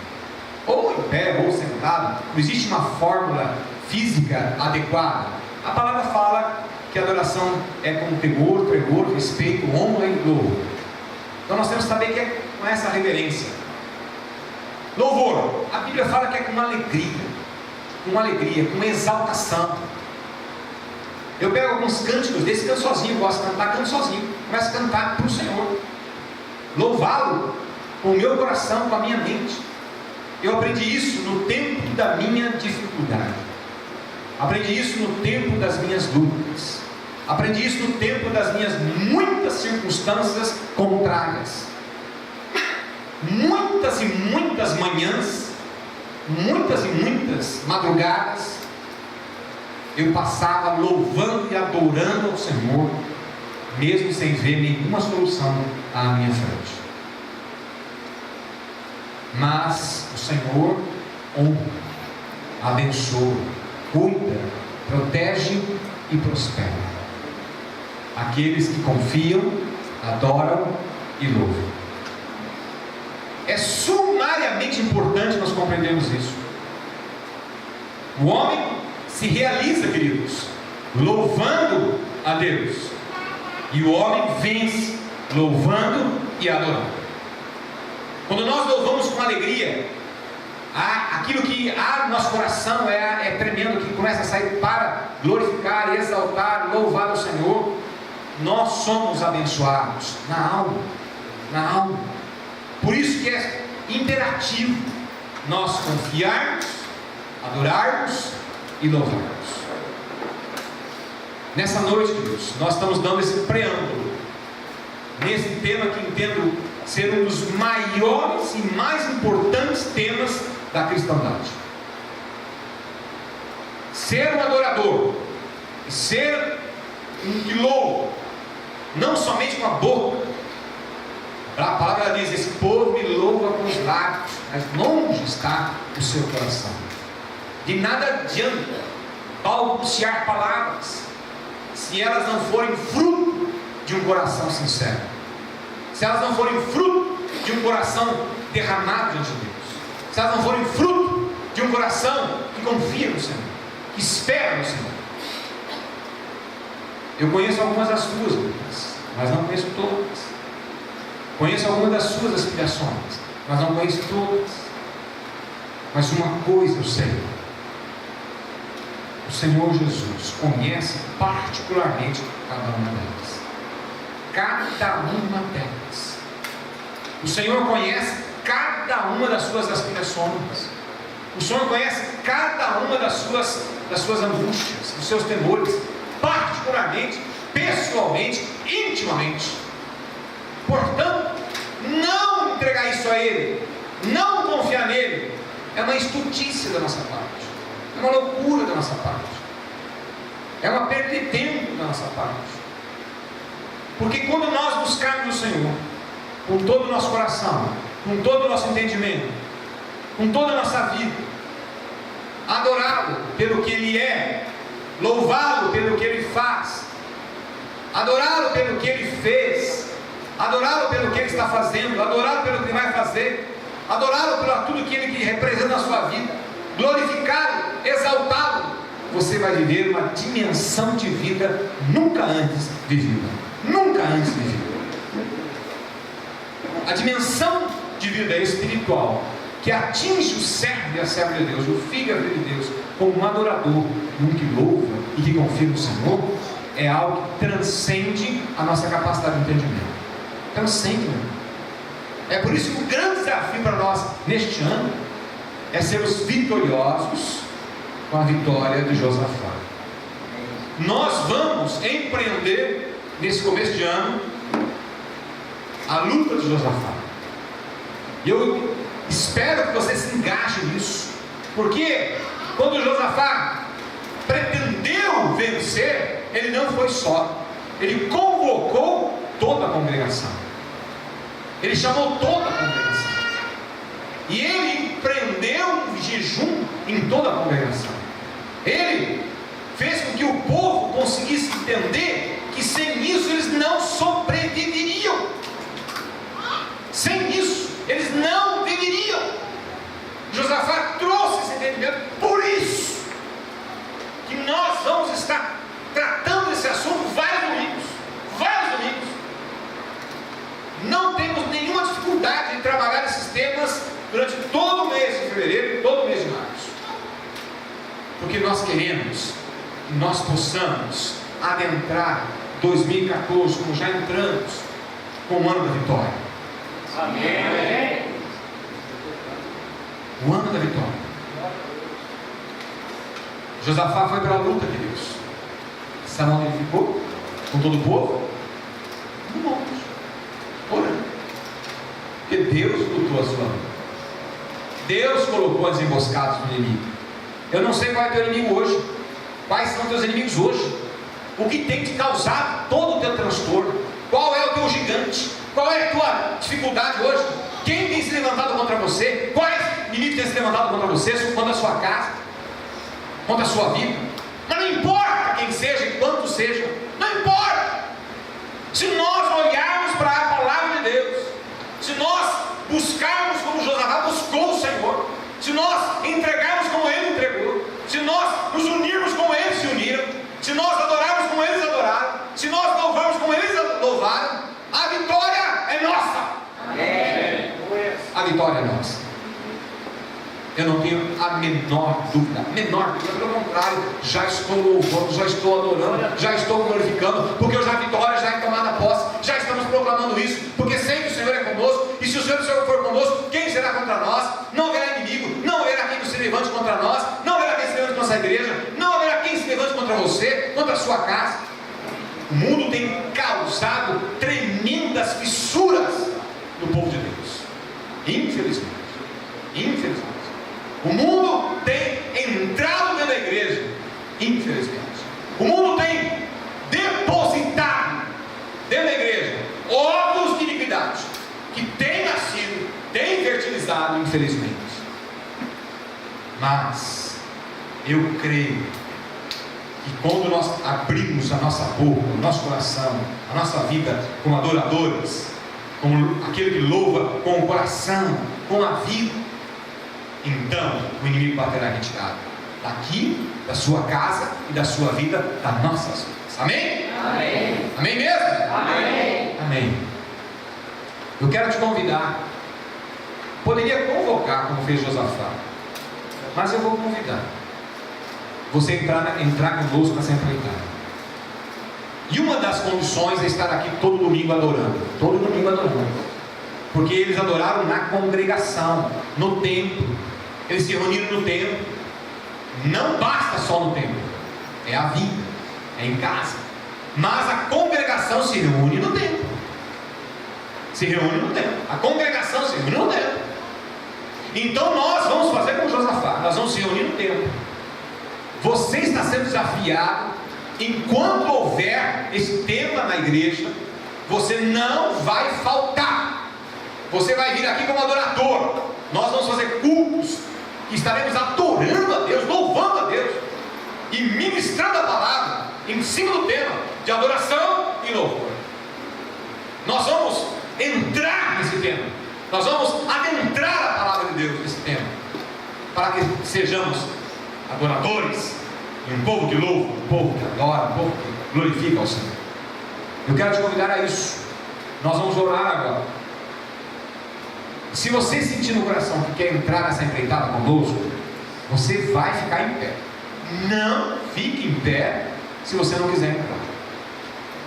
Ou em pé, ou sentado. Não existe uma fórmula física adequada. A palavra fala que a adoração é com temor, tremor, respeito, honra e louvor. Então nós temos que saber que é com essa reverência. Louvor, a Bíblia fala que é com alegria, com exaltação. Eu pego alguns cânticos desse, canto sozinho, gosto de cantar, canto sozinho, começo a cantar para o Senhor, louvá-lo com o meu coração, com a minha mente. Eu aprendi isso no tempo da minha dificuldade, aprendi isso no tempo das minhas dúvidas, aprendi isso no tempo das minhas muitas circunstâncias contrárias. Muitas e muitas manhãs, muitas e muitas madrugadas, eu passava louvando e adorando ao Senhor, mesmo sem ver nenhuma solução à minha frente. Mas o Senhor honra, abençoa, cuida, protege e prospera aqueles que confiam, adoram e louvam. É sumariamente importante nós compreendermos isso. O homem se realiza, queridos, louvando a Deus, e o homem vence louvando e adorando. Quando nós louvamos com alegria, aquilo que há no nosso coração é tremendo, que começa a sair para glorificar, exaltar, louvar o Senhor. Nós somos abençoados na alma. Por isso que é imperativo nós confiarmos, adorarmos e louvarmos. Nessa noite, queridos, nós estamos dando esse preâmbulo nesse tema que entendo ser um dos maiores e mais importantes temas da cristandade. Ser um adorador e ser um que louva, não somente com a boca. A palavra diz: esse povo me louva com os lábios, mas longe está o seu coração. De nada adianta balbuciar palavras se elas não forem fruto de um coração sincero, se elas não forem fruto de um coração derramado diante de Deus, se elas não forem fruto de um coração que confia no Senhor, que espera no Senhor. Eu conheço algumas das suas lutas, mas não conheço todas. Conheço algumas das suas aspirações, mas não conheço todas. Mas uma coisa eu sei: o Senhor Jesus conhece particularmente cada uma delas. Cada uma delas. O Senhor conhece cada uma das suas aspirações. O Senhor conhece cada uma das suas angústias, dos seus temores, particularmente, pessoalmente, intimamente. Portanto, não entregar isso a Ele, não confiar nele, é uma estultícia da nossa parte, é uma loucura da nossa parte, é uma perda de tempo da nossa parte. Porque quando nós buscarmos o Senhor com todo o nosso coração, com todo o nosso entendimento, com toda a nossa vida, adorá-lo pelo que Ele é, louvá-lo pelo que Ele faz, adorá-lo pelo que Ele fez, adorá-lo pelo que Ele está fazendo, adorá-lo pelo que Ele vai fazer, adorá-lo por tudo que Ele representa na sua vida, glorificá-lo, exaltá-lo, você vai viver uma dimensão de vida nunca antes vivida. Nunca antes vivida. A dimensão de vida espiritual que atinge o servo e a serva de Deus, o filho e a filha de Deus, como um adorador e um que louva e que confia no Senhor, é algo que transcende a nossa capacidade de entendimento. Transcende, meu irmão. É por isso que o grande desafio para nós neste ano é sermos vitoriosos com a vitória de Josafá. Nós vamos empreender nesse começo de ano a luta de Josafá. E eu espero que você se engaje nisso, porque quando Josafá pretendeu vencer, ele não foi só, ele convocou toda a congregação, ele chamou toda a congregação, e ele empreendeu um jejum em toda a congregação. Ele fez com que o povo conseguisse entender que sem isso eles não sobreviveriam. Sem isso eles não viveriam. Josafá trouxe esse entendimento. Por isso que nós vamos estar tratando esse assunto vários domingos. Não temos nenhuma dificuldade em trabalhar esses temas durante todo o mês de fevereiro e todo o mês de março, porque nós queremos que nós possamos adentrar 2014 como já entramos, com o ano da vitória. Amém. O ano da vitória. Josafá foi para a luta, queridos. Sabe onde ele ficou? Com todo o povo? No monte, orando. Porque Deus lutou a sua luta. Deus colocou as emboscadas do inimigo. Eu não sei qual é teu inimigo hoje. Quais são teus inimigos hoje? O que tem te causado todo o teu transtorno? Qual é o teu gigante? Qual é a tua dificuldade hoje? Quem tem se levantado contra você? Quais inimigos têm se levantado contra você? Contra a sua casa? Contra a sua vida? Mas não importa quem seja e quanto seja. Não importa. Se nós olharmos para a palavra de Deus, se nós buscarmos como Josafá buscou o Senhor, se nós entregarmos como Ele entregou, se nós nos unirmos como eles se uniram, se nós adorarmos como eles adoraram, se nós louvarmos como eles louvaram, a vitória é nossa. Amém. A vitória é nossa. Eu não tenho a menor dúvida, pelo contrário, já estou louvando, já estou adorando, já estou glorificando, porque hoje a vitória já é tomada posse, já estamos proclamando isso, porque sei que o Senhor é conosco, e se o Senhor for conosco, quem será contra nós? Não haverá inimigo, não haverá quem se levante contra nós, não haverá quem se levante contra a igreja, não haverá quem se levante contra você, contra a sua casa. O mundo tem causado tremendas fissuras no povo de Deus, infelizmente. O mundo tem entrado dentro da igreja, infelizmente. O mundo tem depositado dentro da igreja óvulos de iniquidade, que tem nascido, tem fertilizado, infelizmente. Mas eu creio que quando nós abrimos a nossa boca, o nosso coração, a nossa vida como adoradores, como aquele que louva com o coração, com a vida, então o inimigo baterá retirado daqui, da sua casa e da sua vida, das nossas vidas. Amém? Amém. Amém mesmo? Amém. Amém. Eu quero te convidar. Poderia convocar, como fez Josafá, mas eu vou convidar você entrar conosco nessa empreitada. E uma das condições é estar aqui todo domingo adorando. Todo domingo adorando. Porque eles adoraram na congregação, no templo. Eles se reuniram no templo. Não basta só no templo, é a vida, é em casa. Mas a congregação se reúne no templo. Se reúne no templo. A congregação se reúne no templo. Então nós vamos fazer como Josafá. Nós vamos se reunir no templo. Você está sendo desafiado. Enquanto houver esse tema na igreja, você não vai faltar. Você vai vir aqui como adorador. Nós vamos fazer cultos que estaremos adorando a Deus, louvando a Deus e ministrando a palavra em cima do tema de adoração e louvor. Nós vamos entrar nesse tema. Nós vamos adentrar a palavra de Deus nesse tema, para que sejamos adoradores e um povo que louva, um povo que adora, um povo que glorifica ao Senhor. Eu quero te convidar a isso. Nós vamos orar agora. Se você sentir no coração que quer entrar nessa empreitada conosco, Você vai ficar em pé. Não fique em pé se você não quiser entrar.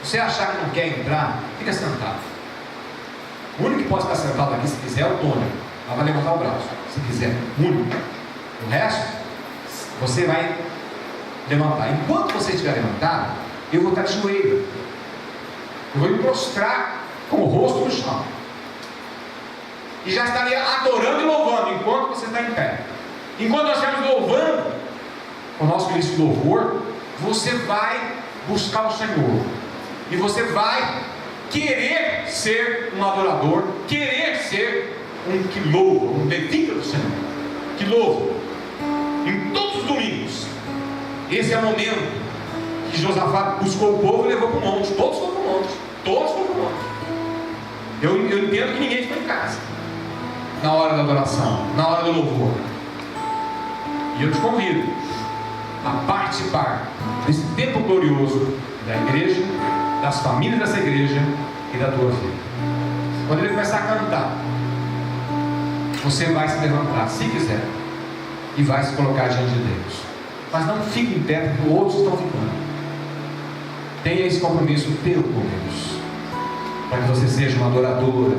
Se você achar que não quer entrar, fica sentado. O único que pode ficar sentado aqui, se quiser, é o Tony. Ela vai levantar o braço, se quiser. O único. O resto, você vai levantar. Enquanto você estiver levantado, eu vou estar de joelho. Eu vou me prostrar com o rosto no chão. E já estaria adorando e louvando enquanto você está em pé. Enquanto nós estivermos louvando, o nosso ministro de louvor, você vai buscar o Senhor. E você vai querer ser um adorador, querer ser um que louva, um levita do Senhor, que louva. Em todos os domingos, esse é o momento que Josafá buscou o povo e levou para o monte. Todos foram para o monte. Todos foram para o monte. Eu entendo que ninguém ficou em casa na hora da adoração, na hora do louvor. E eu te convido a participar desse tempo glorioso da igreja, das famílias dessa igreja e da tua vida. Quando ele começar a cantar, você vai se levantar, se quiser, e vai se colocar diante de Deus. Mas não fique em pé, porque outros estão ficando. Tenha esse compromisso teu com Deus, para que você seja uma adoradora,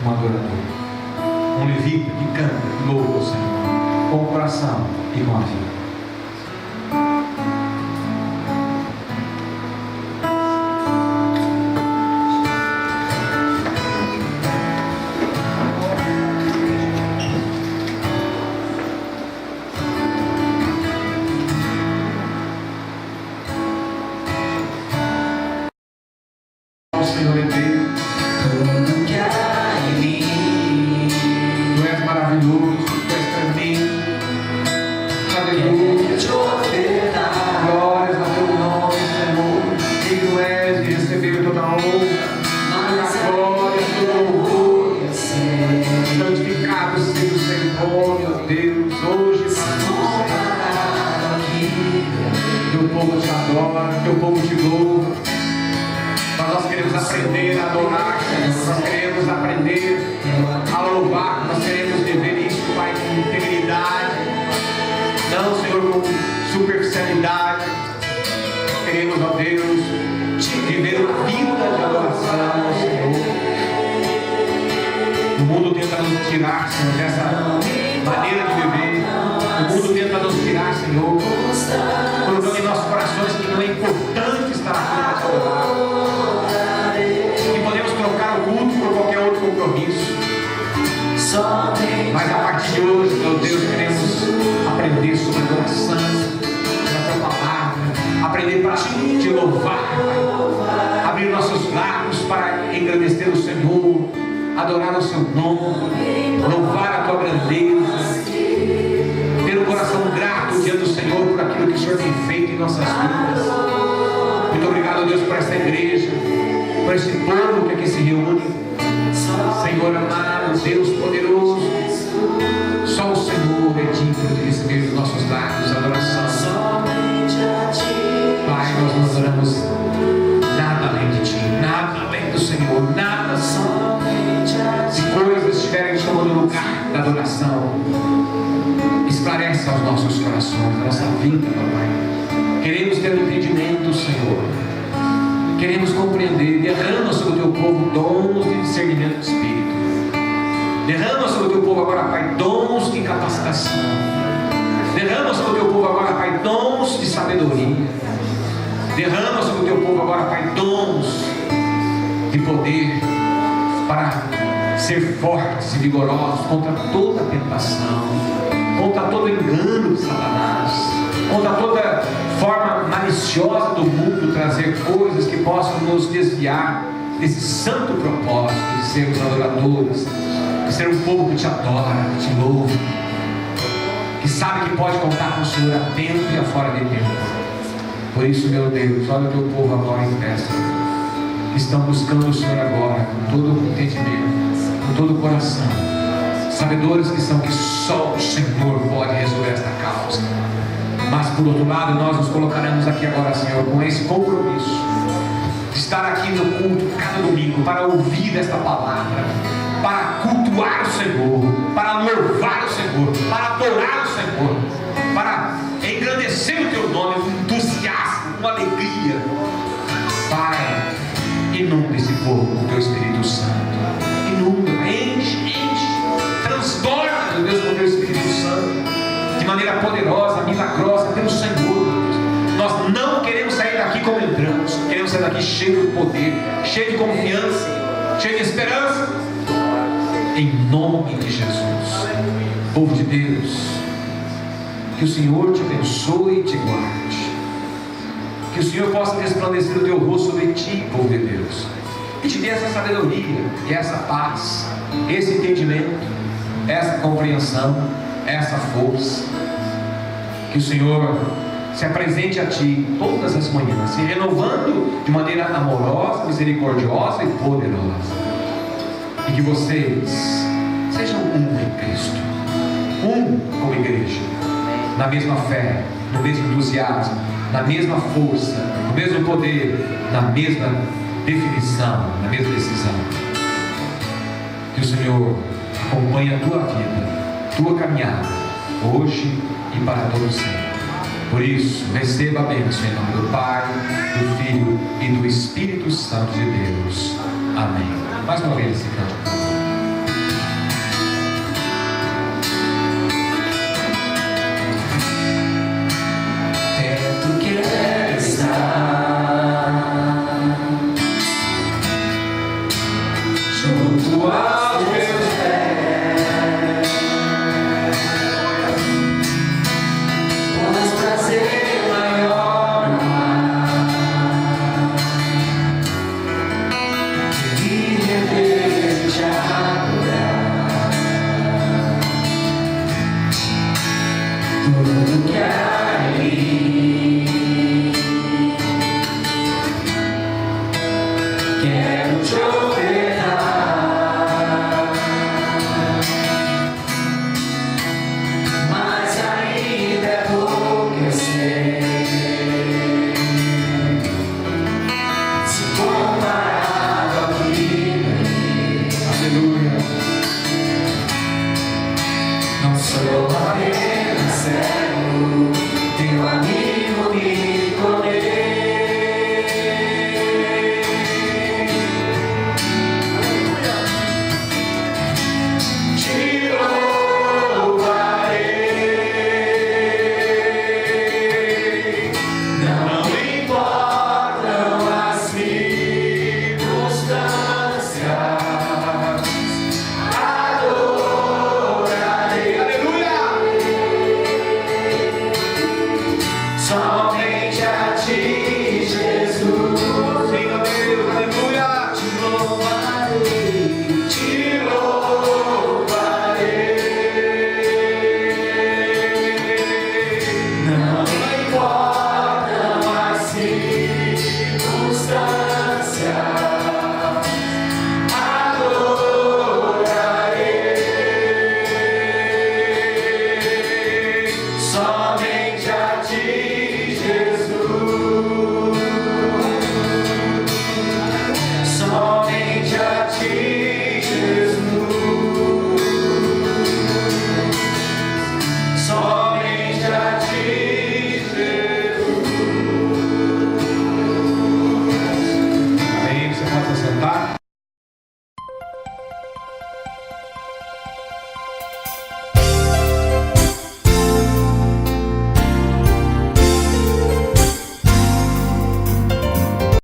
um adorador, um levita que canta, que louva o Senhor, com o coração e com a vida. Mas a partir de hoje, meu Deus, queremos aprender sobre adoração, sobre a tua palavra, aprender para te louvar, Pai. Abrir nossos lábios para engrandecer o Senhor, adorar o seu nome, louvar a tua grandeza, ter um coração grato diante do Senhor por aquilo que o Senhor tem feito em nossas vidas. Muito obrigado, Deus, por esta igreja, por esse povo que aqui se reúne. Senhor amado, Deus poderoso, só o Senhor é digno de receber os nossos lábios, adoração. Pai, nós não adoramos nada além de Ti, nada além do Senhor, nada. Se coisas estiverem tomando lugar da adoração, esclarece aos nossos corações, a nossa vida, Pai. Queremos ter o entendimento do Senhor. Queremos compreender. Derrama sobre o teu povo dons de discernimento do Espírito. Derrama sobre o teu povo agora, Pai, dons de capacitação. Derrama sobre o teu povo agora, Pai, dons de sabedoria. Derrama sobre o teu povo agora, Pai, dons de poder para ser fortes e vigorosos contra toda tentação, contra todo engano de Satanás, contra toda forma maliciosa do mundo trazer coisas que possam nos desviar desse santo propósito de sermos adoradores, de ser um povo que te adora, que te louva, que sabe que pode contar com o Senhor a tempo e a fora de tempo. Por isso, meu Deus, olha o teu povo agora em festa, que estão buscando o Senhor agora com todo o entendimento, com todo o coração, sabedores que são que só o Senhor pode resolver esta causa. Mas por outro lado, nós nos colocaremos aqui agora, Senhor, com esse compromisso de estar aqui no culto cada domingo para ouvir esta palavra, para cultuar o Senhor, para louvar o Senhor, para adorar o Senhor. fogo do teu Espírito Santo. Inunda, enche, transborda, meu Deus, com o teu Espírito Santo, de maneira poderosa, milagrosa, pelo Senhor. Nós não queremos sair daqui como entramos, queremos sair daqui cheio de poder, cheio de confiança, cheio de esperança, em nome de Jesus. Povo de Deus, que o Senhor te abençoe e te guarde, que o Senhor possa resplandecer o teu rosto sobre ti, povo de Deus, e te dê essa sabedoria e essa paz, esse entendimento, essa compreensão, essa força. Que o Senhor se apresente a ti todas as manhãs, se renovando de maneira amorosa, misericordiosa e poderosa, e que vocês sejam um em Cristo, um como igreja, na mesma fé, no mesmo entusiasmo, na mesma força, no mesmo poder, na mesma definição, na mesma decisão. Que o Senhor acompanhe a tua vida, tua caminhada, hoje e para todo sempre. Por isso, receba a bênção em nome do Pai, do Filho e do Espírito Santo de Deus. Amém. Mais uma vez esse canto.